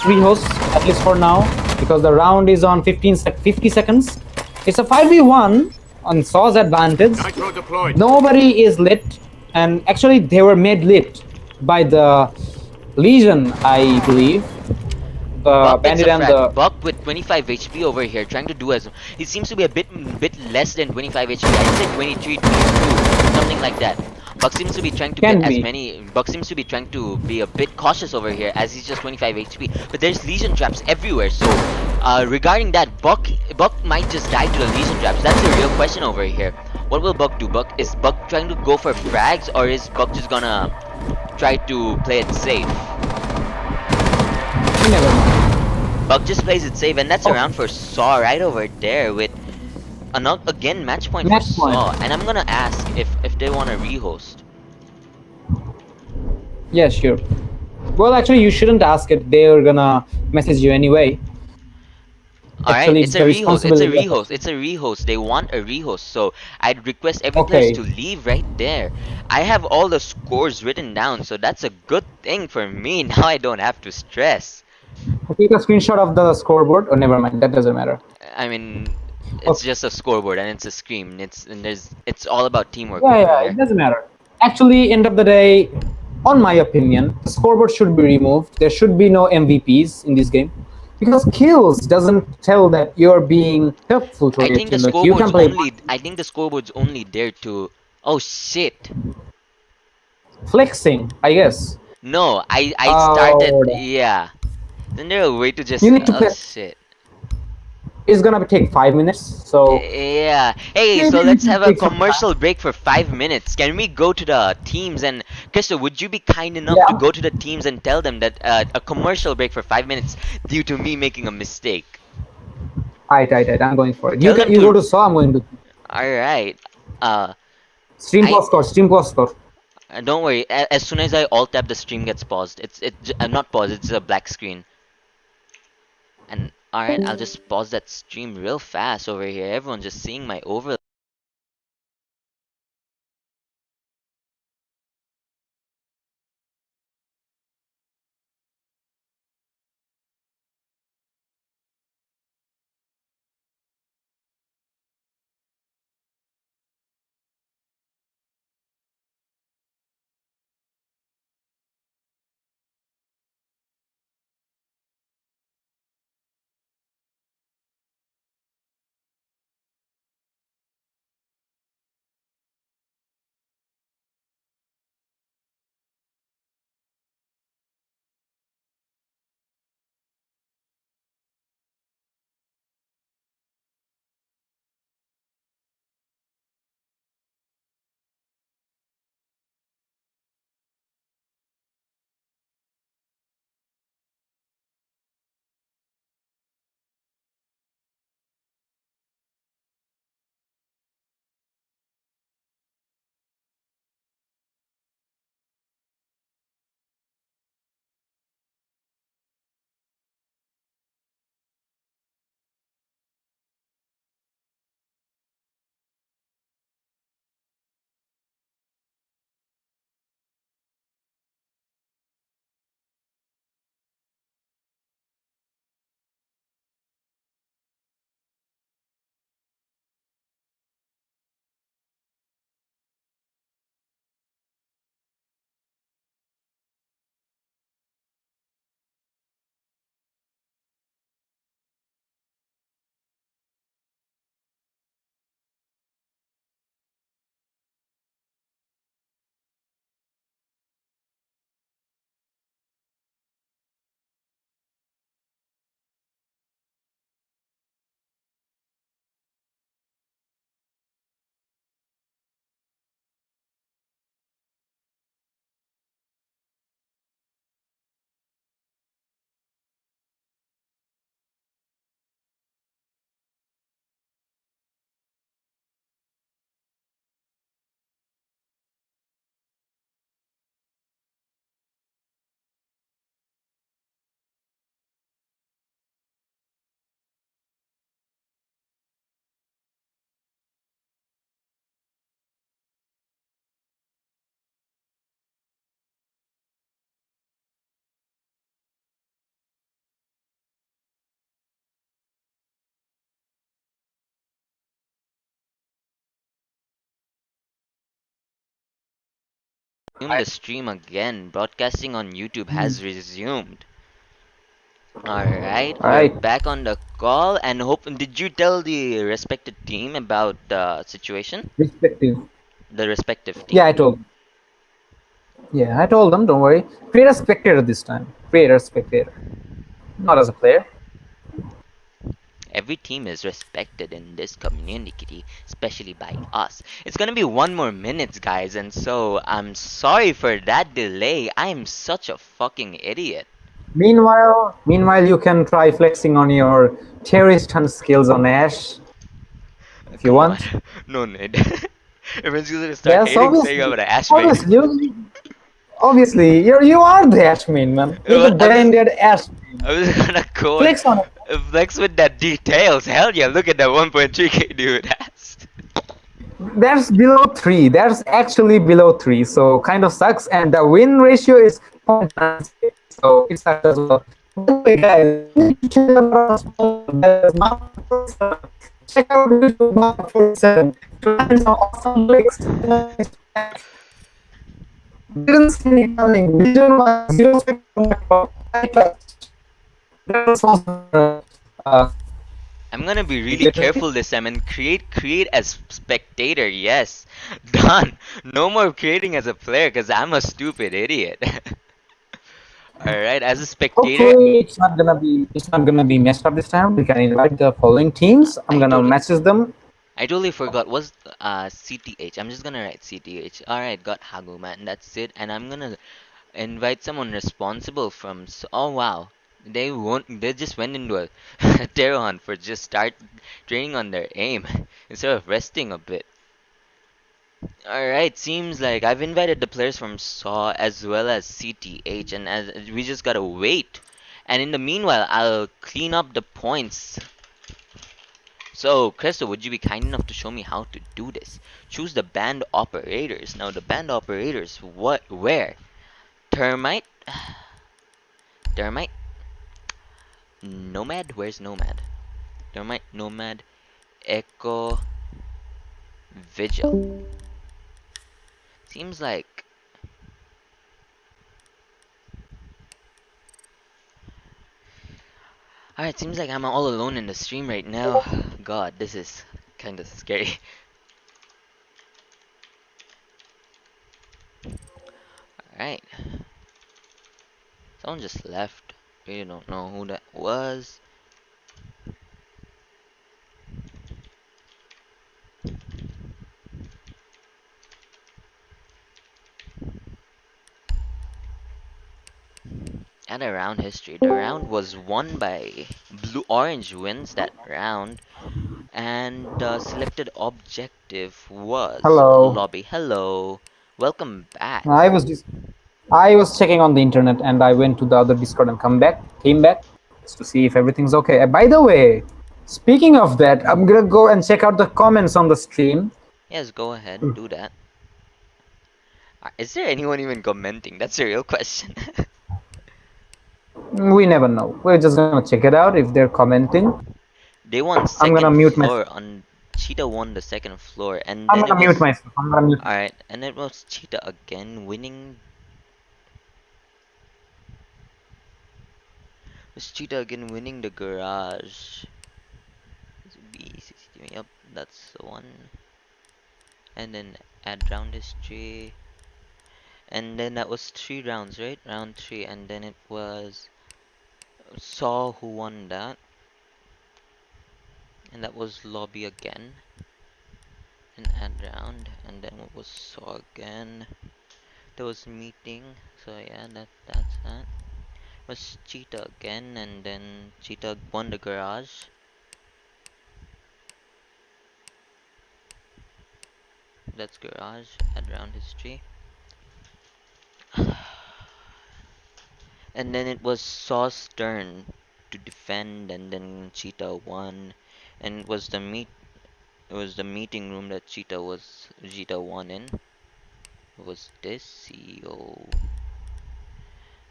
rehosts, at least for now, because the round is on 50 seconds. It's a 5v1 on SaW's advantage. Nobody is lit, and actually they were made lit by the Legion, I believe. The
Buck gets
bandit
a
and
frag.
the
Buck with 25 HP over here, trying to do as he seems to be a bit less than 25 HP. I'd say 23, 22, something like that. Buck seems to be trying to
can
get as
be.
many. Buck seems to be trying to be a bit cautious over here, as he's just 25 HP. But there's Legion traps everywhere. So, regarding that, Buck might just die to the Legion traps. That's the real question over here. What will Buck do? Is Buck trying to go for frags, or is Buck just gonna try to play it safe?
Never mind.
Buck just plays it safe, and that's
Oh.
around for SaW right over there with again match point for
Match point.
SaW. And I'm gonna ask if they want to rehost.
Yeah, sure. Well, actually, you shouldn't ask it. They're gonna message you anyway.
Alright,
Actually,
it's
it's
a
the
rehost, it's a
responsibility of
rehost, it's a rehost. They want a rehost, so I'd request every
Okay.
players to leave right there. I have all the scores written down, so that's a good thing for me. Now I don't have to stress.
Take a screenshot of the scoreboard. Oh, never mind. That doesn't matter.
I mean, It's just a scoreboard and it's a screen. It's all about teamwork
Yeah,
over
yeah,
here.
it doesn't matter. Actually, end of the day, on my opinion, the scoreboard should be removed. There should be no MVPs in this game because kills doesn't tell that you're being helpful to
I
your
think the
team. Like you can
scoreboard's
play
only. I think the scoreboard's only there to. Oh shit!
flexing, I guess.
No, I started.
Oh,
Yeah. Isn't there a way to
you
just?
need to
Oh
play.
shit.
It's gonna take 5 minutes, so
Yeah. Hey,
maybe
so
we
let's
can
have a
take some time.
commercial break for 5 minutes. Can we go to the teams and Krista, would you be kind enough to
Yeah,
go to the teams and tell them that a commercial break for 5 minutes due to me making a mistake?
right. I'm going for it.
Tell them
You go
to.
to saw. I'm going to
All right. Uh,
stream
I
pause score. Stream pause score.
don't worry. As soon as I alt tab, the stream gets paused. Not paused. It's a black screen. And all right, I'll just pause that stream real fast over here. Everyone's just seeing my overlay. Resume the stream again. Broadcasting on YouTube has resumed. Alright,
All
we're
right,
back on the call and hope did you tell the respected team about the situation?
respective.
The respective
Yeah,
team.
I told them. Don't worry. Create a spectator this time. Create a spectator, not as a player.
Every team is respected in this community, especially by us. It's gonna be 1 more minute, guys, and so I'm sorry for that delay. I'm such a fucking idiot.
Meanwhile, you can try flexing on your terrorist hunt skills on Ash if you
Come on.
want.
No need. Everyone's gonna start
Yes,
hating saying I'm
obviously,
an ash main.
obviously, you are the Ash main, man. You're the
I was
branded Ash main.
I was gonna go
Flex on it.
flex with that details. Hell yeah, look at that 1.3k dude.
That's below 3. That's actually below 3. So kind of sucks. And the win ratio is 0.96. So it sucks as well. By the way, guys, we need to check out our sponsor. That is not check out YouTube Mark 47. You'll find some awesome licks, nice back. Didn't see me coming. Vision Mark 06 high touch. That was also
I'm gonna be really
let us see.
careful this time and create as spectator. Yes, done. No more creating as a player because I'm a stupid idiot. All right, as a spectator,
Hopefully it's not gonna be messed up this time. We can invite the following teams. I'm
I
gonna
totally
message them.
I totally forgot. Was CTH? I'm just gonna write CTH. All right, got Hagu man. That's it. And I'm gonna invite someone responsible from. Oh wow, they won't. They just went into a terror hunt for just start training on their aim instead of resting a bit. Alright, seems like I've invited the players from SAW as well as CTH, and as we just gotta wait. And in the meanwhile, I'll clean up the points. So, Crystal, would you be kind enough to show me how to do this? Choose the band operators. Now, the band operators, what, where? Termite? Termite? Nomad? Where's Nomad? Termite, Nomad, Echo, Vigil. Seems like Alright, seems like I'm all alone in the stream right now. God, this is kinda scary. Alright, someone just left. Really don't know who that was. And a round history. The round was won by Blue Orange wins that round. And the selected objective was
Hello.
lobby. Hello. Welcome back.
I was checking on the internet and I went to the other Discord and came back just to see if everything's okay. By the way, speaking of that, I'm gonna go and check out the comments on the stream.
Yes, go ahead, do that. Is there anyone even commenting? That's a real question.
We never know. We're just gonna check it out if they're commenting.
They won
I'm gonna
second
mute myself.
floor on Cheetah won the second floor, and
I'm
then it
gonna mute
was
myself. I'm gonna mute.
alright, and it was Cheetah again winning. Was Cheetah again winning the garage? B CCTV. Yep, that's the one. And then add round history, and then that was 3 rounds, right? Round 3, and then it was SAW who won that, and that was lobby again. And add round, and then what was SAW again? There was meeting, so yeah, that's that. Was Cheetah again, and then Cheetah won the garage. That's garage, add round history. And then it was SAW's turn to defend, and then Cheetah won. And it was the meeting room that Cheetah won in. It was this CEO.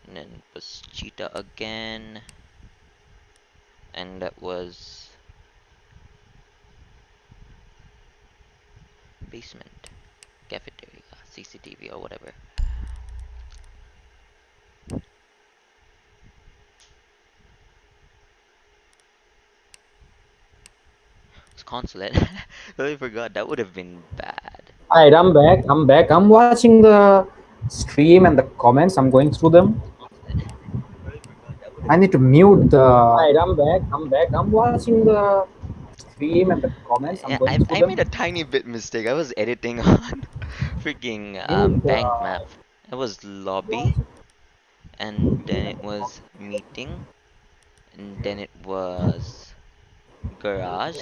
And then it was Cheetah again. And that was basement, cafeteria, CCTV or whatever. It's consulate. Totally forgot. That would have been bad.
Alright, I'm back. I'm watching the stream and the comments. I'm going through them. I need to mute the. Alright, I'm back. I'm watching the stream and the comments. I'm
Yeah,
going through
I
them.
made a tiny bit mistake. I was editing on freaking
Mute the.
bank map. It was lobby, and then it was meeting, and then it was garage,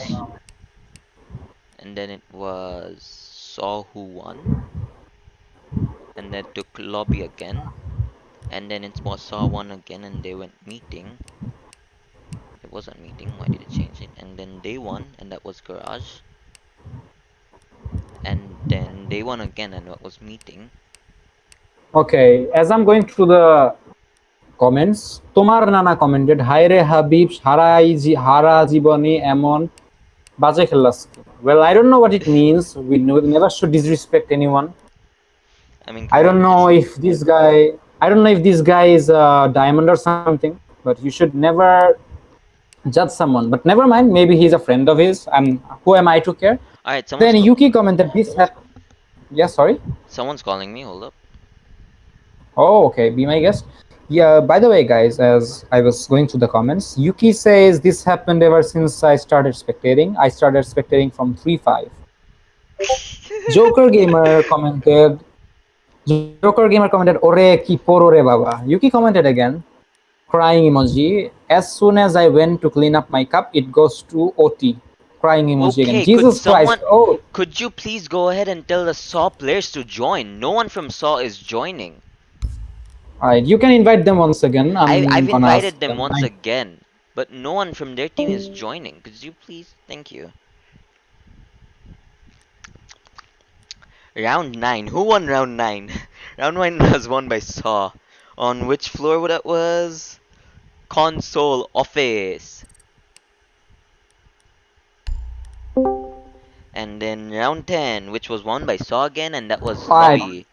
and then it was saw who won, and then took lobby again, and then it was saw one again, and they went meeting. It wasn't meeting. Why did it change it? And then they won, and that was garage, and then they won again, and that was meeting.
Okay, as I'm going through the comments, তোমার নানা commented, হায় রে হাবিব হারা জীবনে এমন বাজে খেললা skin. Well, I don't know what it means. We never should disrespect anyone.
I mean,
I
come
don't
on,
know
just
if this guy. I don't know if this guy is a diamond or something. But you should never judge someone. But never mind. Maybe he's a friend of his. Who am I to care?
alright.
Then Yuki commented this happened. Yeah, sorry.
Someone's calling me. Hold up.
Oh, okay. Be my guest. Yeah. By the way, guys, as I was going through the comments, Yuki says this happened ever since I started spectating. I started spectating from 3.5. Joker Gamer commented. Joker Gamer commented, "Ore ki poro re baba." Yuki commented again, crying emoji. As soon as I went to clean up my cup, it goes to OT. Crying emoji again.
Okay, could
Jesus Christ!
someone,
Oh,
could you please go ahead and tell the SAW players to join? No one from SAW is joining.
alright. You can invite them once again. I'm
I've
gonna ask
invited them
them.
once again, but no one from their team is joining. Could you please? Thank you. Round 9. Who won round 9? Round 9 was won by SAW. On which floor that was? Console office. And then round 10, which was won by SAW again, and that was
Alright.
lobby.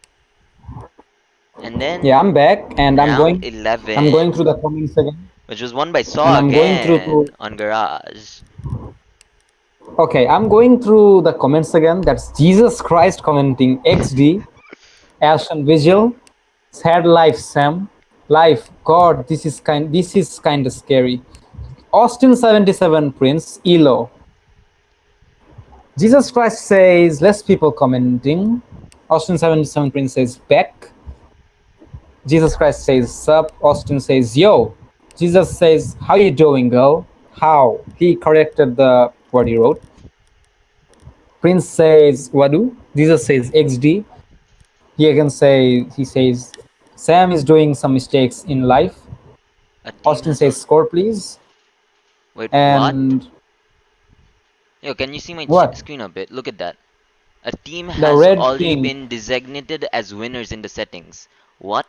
And then
Yeah, I'm back, and
round
I'm going
11,
through the comments again,
which was won by
and
SAW
I'm going through.
again on Garage.
Okay, I'm going through the comments again. That's Jesus Christ commenting XD, Ashen Vigil, Sad Life Sam, Life God. This is kind of scary. Austin 77 Prince Elo. Jesus Christ says less people commenting. Austin 77 Prince says back. Jesus Christ says sup. Austin says yo. Jesus says how you doing, girl? How? He corrected the what he wrote. Prince says Wadu. Jesus says XD. He says Sam is doing some mistakes in life.
A team
Austin
has
says score please.
Wait, what?
And
Yo, can you see my
what?
screen a bit? Look at that. A team
The
has
red
already
team.
been designated as winners in the settings. What?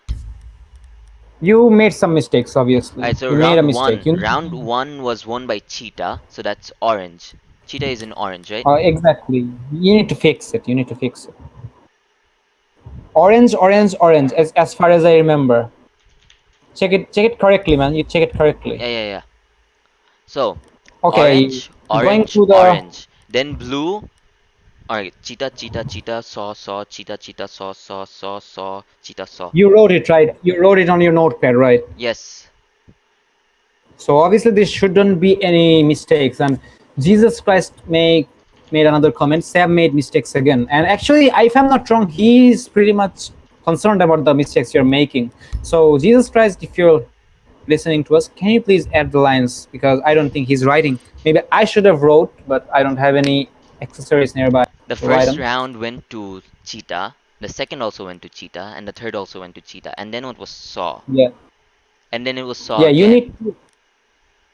You made some mistakes, obviously.
Alright, so
You made a
round
mistake.
1. Round 1 was won by CHEETA, so that's orange. CHEETA is in orange, right?
Exactly. You need to fix it. You need to fix it. Orange, orange, orange. As far as I remember. Check it correctly, man. You check it correctly.
Yeah. So,
Okay.
orange,
Going
orange,
through the.
orange. Then blue. Alright, CHEETA, CHEETA, CHEETA, SAW, CHEETA, CHEETA, SAW, CHEETA, SAW.
You wrote it right. You wrote it on your notepad, right?
Yes.
So obviously there shouldn't be any mistakes. And Jesus Christ made another comment. Sam made mistakes again. And actually, if I'm not wrong, he's pretty much concerned about the mistakes you're making. So Jesus Christ, if you're listening to us, can you please add the lines, because I don't think he's writing. Maybe I should have wrote, but I don't have any accessories nearby
The
to write
first
them.
round went to CHEETA, the second also went to CHEETA, and the third also went to CHEETA, and then it was SAW.
Yeah.
And then it was SAW
Yeah, you
again.
need to.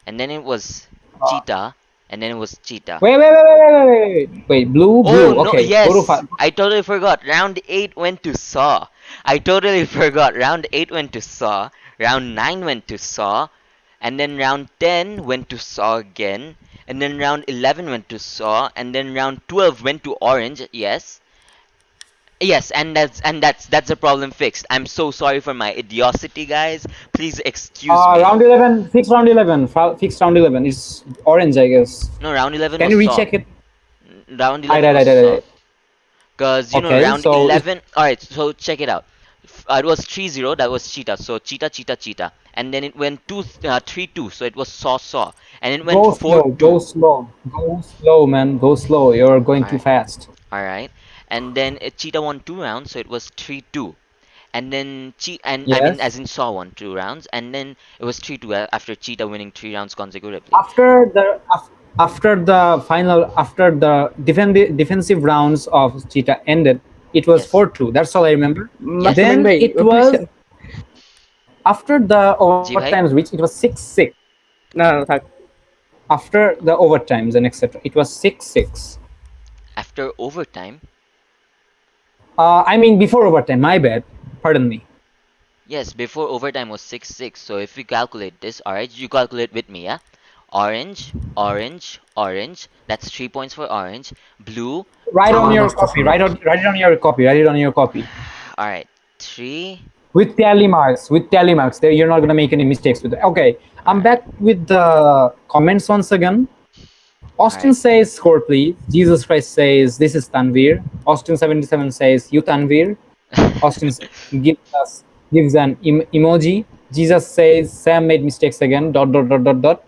And then it was
Uh,
CHEETA, and then it was CHEETA.
wait. Blue.
Oh no,
Okay, go to
yes!
five.
I totally forgot. Round 8 went to SAW. I totally forgot. Round 8 went to SAW. Round 9 went to SAW. And then round 10 went to SAW again. And then round 11 went to SAW. And then round 12 went to Orange. Yes. Yes, and that's a problem fixed. I'm so sorry for my idiocy, guys. Please excuse me.
Round 11. Fix round 11. Fix round 11. It's orange, I guess.
No, round 11
Can
was
you
SAW.
recheck it?
Round
I
11 was SAW.
right.
Cause
Okay,
round
so
11. All right, so check it out. It was 3-0. That was CHEETA. So CHEETA, and then it went 3-2. So it was SAW, and it went
go slow,
4-2.
go slow, man. Go slow. You're going
All
too
right,
fast.
all right, and then CHEETA won 2 rounds. So it was 3-2. And then I mean,
Yes.
as in SAW won 2 rounds, and then it was 3-2 after CHEETA winning 3 rounds consecutively.
After the defensive rounds of CHEETA ended, it was
Yes.
4-2. That's all I remember.
Yes.
Then it was after the
জি ভাই?
overtimes, which it was 6-6.
না না থাক
After the overtimes and etc., it was 6-6.
After overtime.
I mean before overtime. My bad. Pardon me.
Yes, before overtime was 6-6. So if we calculate this, alright, you calculate with me, yeah? Orange, orange, orange. That's 3 points for orange. Blue,
Write on
আমার
your
আসতেছে
copy.
না।
Write it on your copy. Write it on your copy.
alright. 3.
With tally marks. With tally marks. There, you're not gonna make any mistakes with it. Okay. I'm
Alright.
back with the comments once again. Austin
Alright.
says score please. Jesus Christ says this is Tanvir. Austin 77 says you Tanvir. Austin gives an emoji. Jesus says Sam made mistakes again. Dot dot dot dot dot.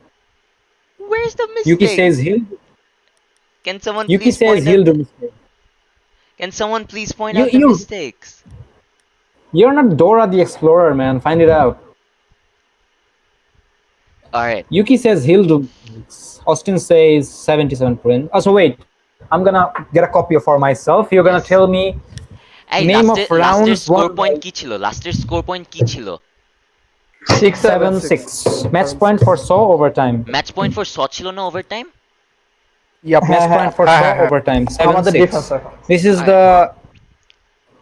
Where's the
Yuki
mistake?
says he'll.
Can someone
Yuki
please
says
point out
he'll do mistakes.
Can someone please point
You
out the
you
mistakes?
you're not Dora the Explorer, man. Find it out.
Alright.
Yuki says he'll do. Austin says 77 print. Oh, so wait. I'm gonna get a copy for myself. You're gonna
Yes.
tell me
Hey,
name of
last
rounds
score
won
point
by
কি ছিল? Last score point কি ছিল?
6-7-6. Match point for SAW overtime.
Match point for SaW ছিল না overtime?
Yup.
Match point for SAW overtime.
আমাদের
7-6.
Defence এখন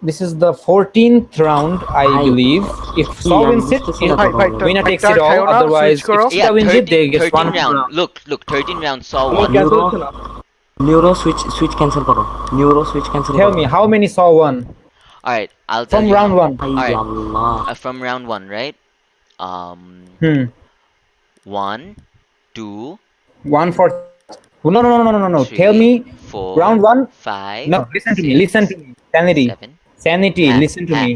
This is the 14th round, I
ভাই,
believe. If
কি
SAW
আমি
wins it,
বুঝতেছি না তো
ভাই,
ভাই।
winner takes
Dark
it all.
খাইও না,
Otherwise,
switch করো।
if CHEETA
Yeah,
wins it, they get
13
one
round.
round.
Look, 13 round SAW
তোমার
1.
ক্যান্সেল হচ্ছে না
নিউরো সুইচ ক্যান্সেল করো। নিউরো সুইচ ক্যান্সেল
Tell
করো।
me, how many SAW won
Alright, I'll tell
from
you
round
how.
one?
ভাই
Alright,
Allah.
from round 1, right?
Hmm.
1, 2,
One for. No.
3,
Tell me,
4,
round one.
5,
No, listen to me.
6,
Listen to me. Sanity.
7.
Sanity.
Ha,
Listen to
ha.
me.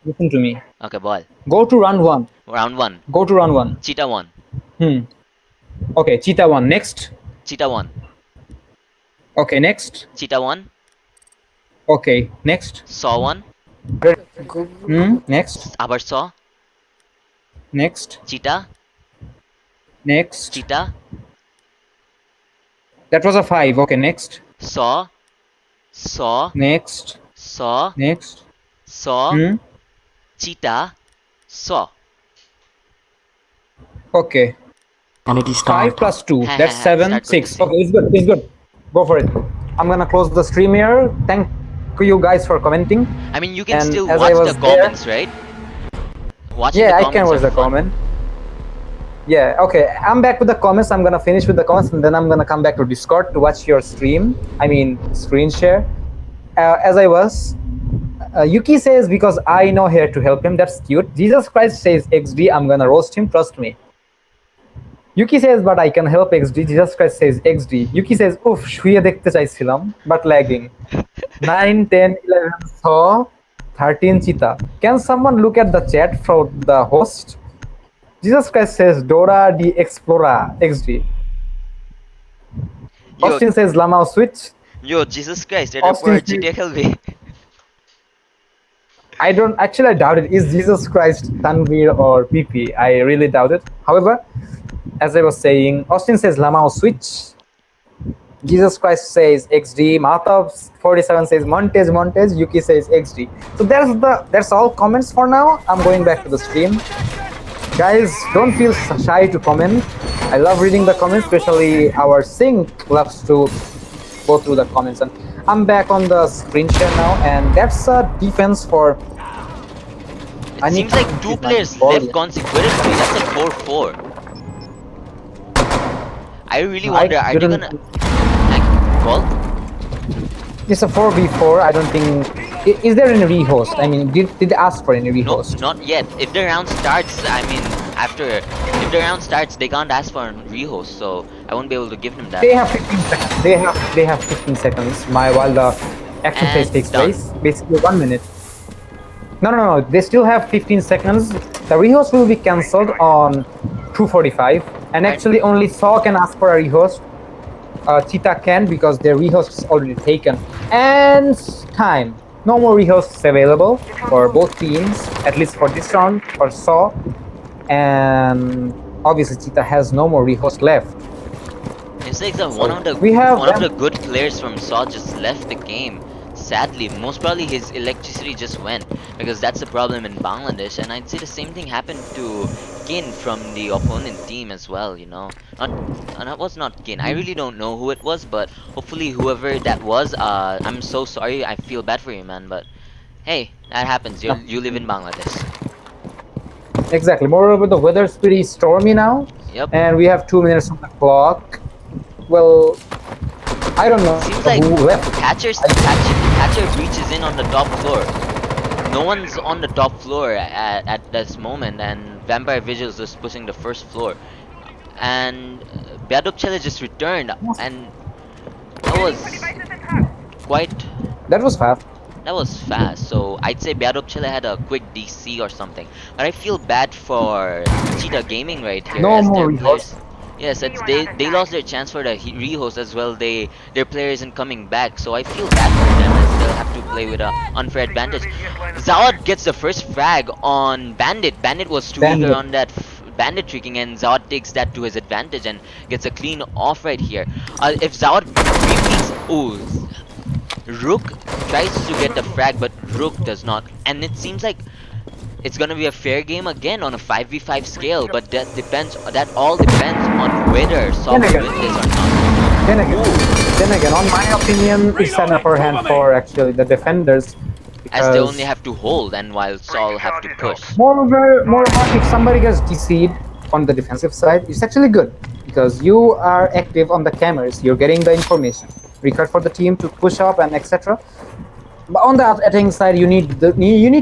Listen to me.
Okay, ball.
Go to round one.
Round 1.
Go to round one.
CHEETA 1.
Okay, CHEETA won. Next.
CHEETA 1.
Okay, next.
CHEETA 1.
Okay, next.
SAW 1.
Next.
আবার SAW.
Next.
CHEETA.
Next.
CHEETA.
That was a 5. Okay, next.
SAW. SAW.
Next.
SAW.
Next.
SAW. CHEETA. SAW.
Okay.
And it is
5 plus 2.
Ha,
That's
ha, ha.
7,
Start
6.
practicing.
Okay, it's good. It's good. Go for it. I'm gonna close the stream here. Thank you guys for commenting.
I mean, you can
And
still
as I
watch
was
the
there-
comments, right? Watching
Yeah,
the
I
comments
can watch
are
the
fun.
comment. Yeah, okay. I'm back with the comments. I'm gonna finish with the comments and then I'm gonna come back to Discord to watch your stream. I mean, screen share. As I was, Yuki says because I know here to help him. That's cute. Jesus Christ says XD. I'm gonna roast him. Trust me. Yuki says, but I can help XD. Jesus Christ says XD. Yuki says, oof, শুয়ে দেখতে চাইছিলাম, but lagging. 9, 10, 11, SAW, 13, CHEETA. Can someone look at the chat from the host? Jesus Christ says, Dora the Explorer, XD. Austin says, Lamau switch.
Yo, Jesus Christ, এটা
Austin
পর
says-
GTA খেলবি?
I doubt it. Is Jesus Christ Tanvir or PP? I really doubt it. However, as I was saying, Austin says Lamau switch. Jesus Christ says XD. Mahtab 47 says Montez. Yuki says XD. So that's all comments for now. I'm going back to the stream. Guys, don't feel shy to comment. I love reading the comments, especially our sync loves to go through the comments. And I'm back on the screen share now, and that's a defense for.
It seems like 2 players left consecutively. That's a 4-4. I really wonder, are they gonna... Call?
It's a 4v4. I don't think. Is there any rehost? I mean, did they ask for any
No,
rehost?
not yet. If the round starts, I mean, if the round starts, they can't ask for a rehost, so I won't be able to give them that.
They have 15 seconds. They have 15 seconds. While the action phase
And
takes
done.
place, basically 1 minute. No. They still have 15 seconds. The rehost will be cancelled on 2:45, and actually only SAW can ask for a rehost. CHEETA can because their rehost is already taken. And time. No more rehosts available for both teams, at least for this round for SAW. And obviously CHEETA has no more rehost left.
It's like one of the good players from SaW just left the game. Sadly, most probably his electricity just went, because that's the problem in Bangladesh, and I'd say the same thing happened to Kin from the opponent team as well, you know. That was not Kin. I really don't know who it was, but hopefully whoever that was, I'm so sorry. I feel bad for you, man, but hey, that happens. You live in Bangladesh.
Exactly. Moreover, the weather's pretty stormy now,
Yep.
and we have 2 minutes on the clock. Well, I don't know
Seems
who
like
left.
Thatcher breaches in on the top floor. No one's on the top floor at this moment, and Vampire Vigils is pushing the first floor. And Biadokchele just returned, and that was quite
That was fast.
that was fast. So I'd say Biadokchele had a quick DC or something. But I feel bad for Cheetah Gaming right here
No
as
more
their
rehost.
players. Yes, it's they lost their chance for the rehost as well. Their player isn't coming back, so I feel bad for them as they'll have to play with a unfair advantage. Zawad gets the first frag on Bandit. Bandit was too eager
Bandit.
on that Bandit tricking, and Zawad takes that to his advantage and gets a clean off right here. If Zawad repeats, ooh, Rook tries to get the frag, but Rook does not. And it seems like it's gonna be a fair game again on a 5v5 scale, but that all depends on whether SaW
Then
will
again,
win this or not.
then again,
Ooh,
then again. On my opinion, it's an upper hand for actually the defenders
as they only
because
have to hold and while SaW have to push.
moreover, if somebody gets DC'd on the defensive side, it's actually good because you are active on the cameras. You're getting the information required for the team to push up and etc. But on the attacking side, you need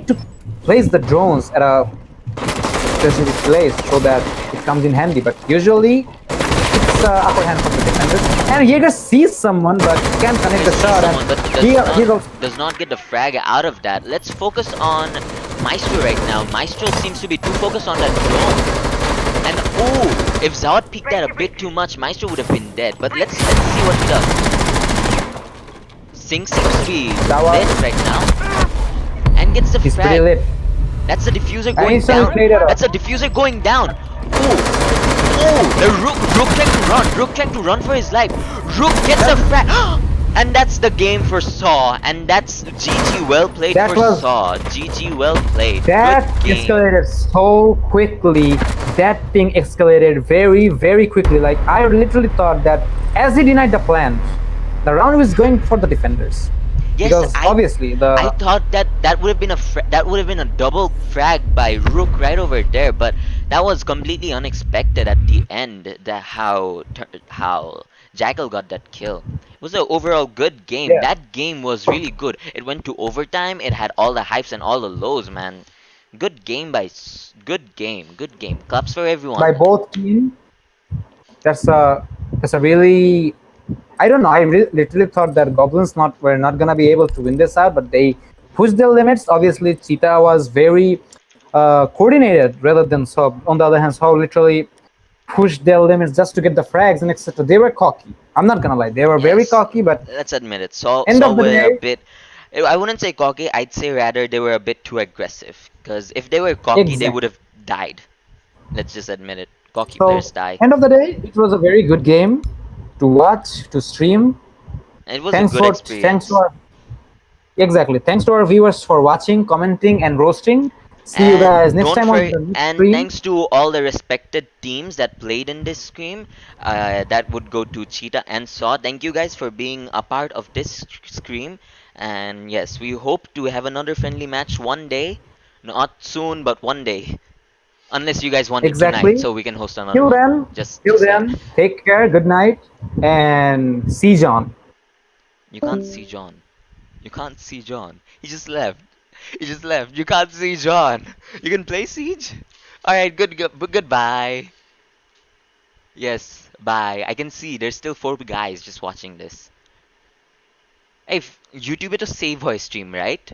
to place the drones at a specific place so that it comes in handy. But usually, it's upper hand from the defenders. And Jaeger sees someone, but can't connect
They
the
see
shot.
someone, but
And he's also
does not get the frag out of that. Let's focus on Maestro right now. Maestro seems to be too focused on that drone. And ooh, if Zawad peeked that a bit too much, Maestro would have been dead. But let's see what he does. Singh seems to be lit right now. And gets the
he's pretty
frag.
lit.
That's the diffuser
And
going
instantly
down.
played it off.
That's a diffuser going down. Ooh. Ooh. The Rook trying to run. Rook trying to run for his life. Rook gets a frag. And that's the game for SaW. And that's GG well played
That
for
was-
SaW. GG well played.
That
Good game.
escalated so quickly. That thing escalated very, very quickly. Like I literally thought that as he denied the plant, the round was going for the defenders.
Yes,
Because obviously
I
the
thought that would have been that would have been a double frag by Rook right over there, but that was completely unexpected at the end. That how Jackal got that kill. It was an overall good game.
yeah,
That game was really good. It went to overtime. It had all the hypes and all the lows, man. Good game good game. Good game. Claps for
by
everyone.
both teams, that's a really I don't know. Literally thought that goblins not were not gonna be able to win this out, but they pushed their limits. Obviously, CHEETA was very coordinated rather than SaW. On the other hand, SaW literally pushed their limits just to get the frags and etc. They were cocky. I'm not gonna lie, they were very
Yes,
cocky. But
let's admit it. So
end
so
of the
were a
day,
bit. I wouldn't say cocky. I'd say rather they were a bit too aggressive. Because if they were cocky, they would
exactly.
have died. Let's just admit it. Cocky
So
players die.
end of the day, it was a very good game to watch, to stream.
And it was a
Thanks
good
for thanks to
experience.
our exactly. Thanks to our viewers for watching, commenting, and roasting. See you guys
And
next
don't
time on
for
the next
and
stream.
thanks to all the respected teams that played in this stream. That would go to Cheetah and SaW. Thank you guys for being a part of this stream. And yes, we hope to have another friendly match one day. Not soon, but one day. Unless you guys want it tonight,
Exactly.
so we can host another
Till
one.
then, till
Just saying.
then, take care. Good night, and see John.
You can't see John. You can't see John. He just left. He just left. You can't see John. You can play Siege? Alright, goodbye. Yes, bye. I can see there's still 4 guys just watching this. Hey, YouTube it a save voice stream, right?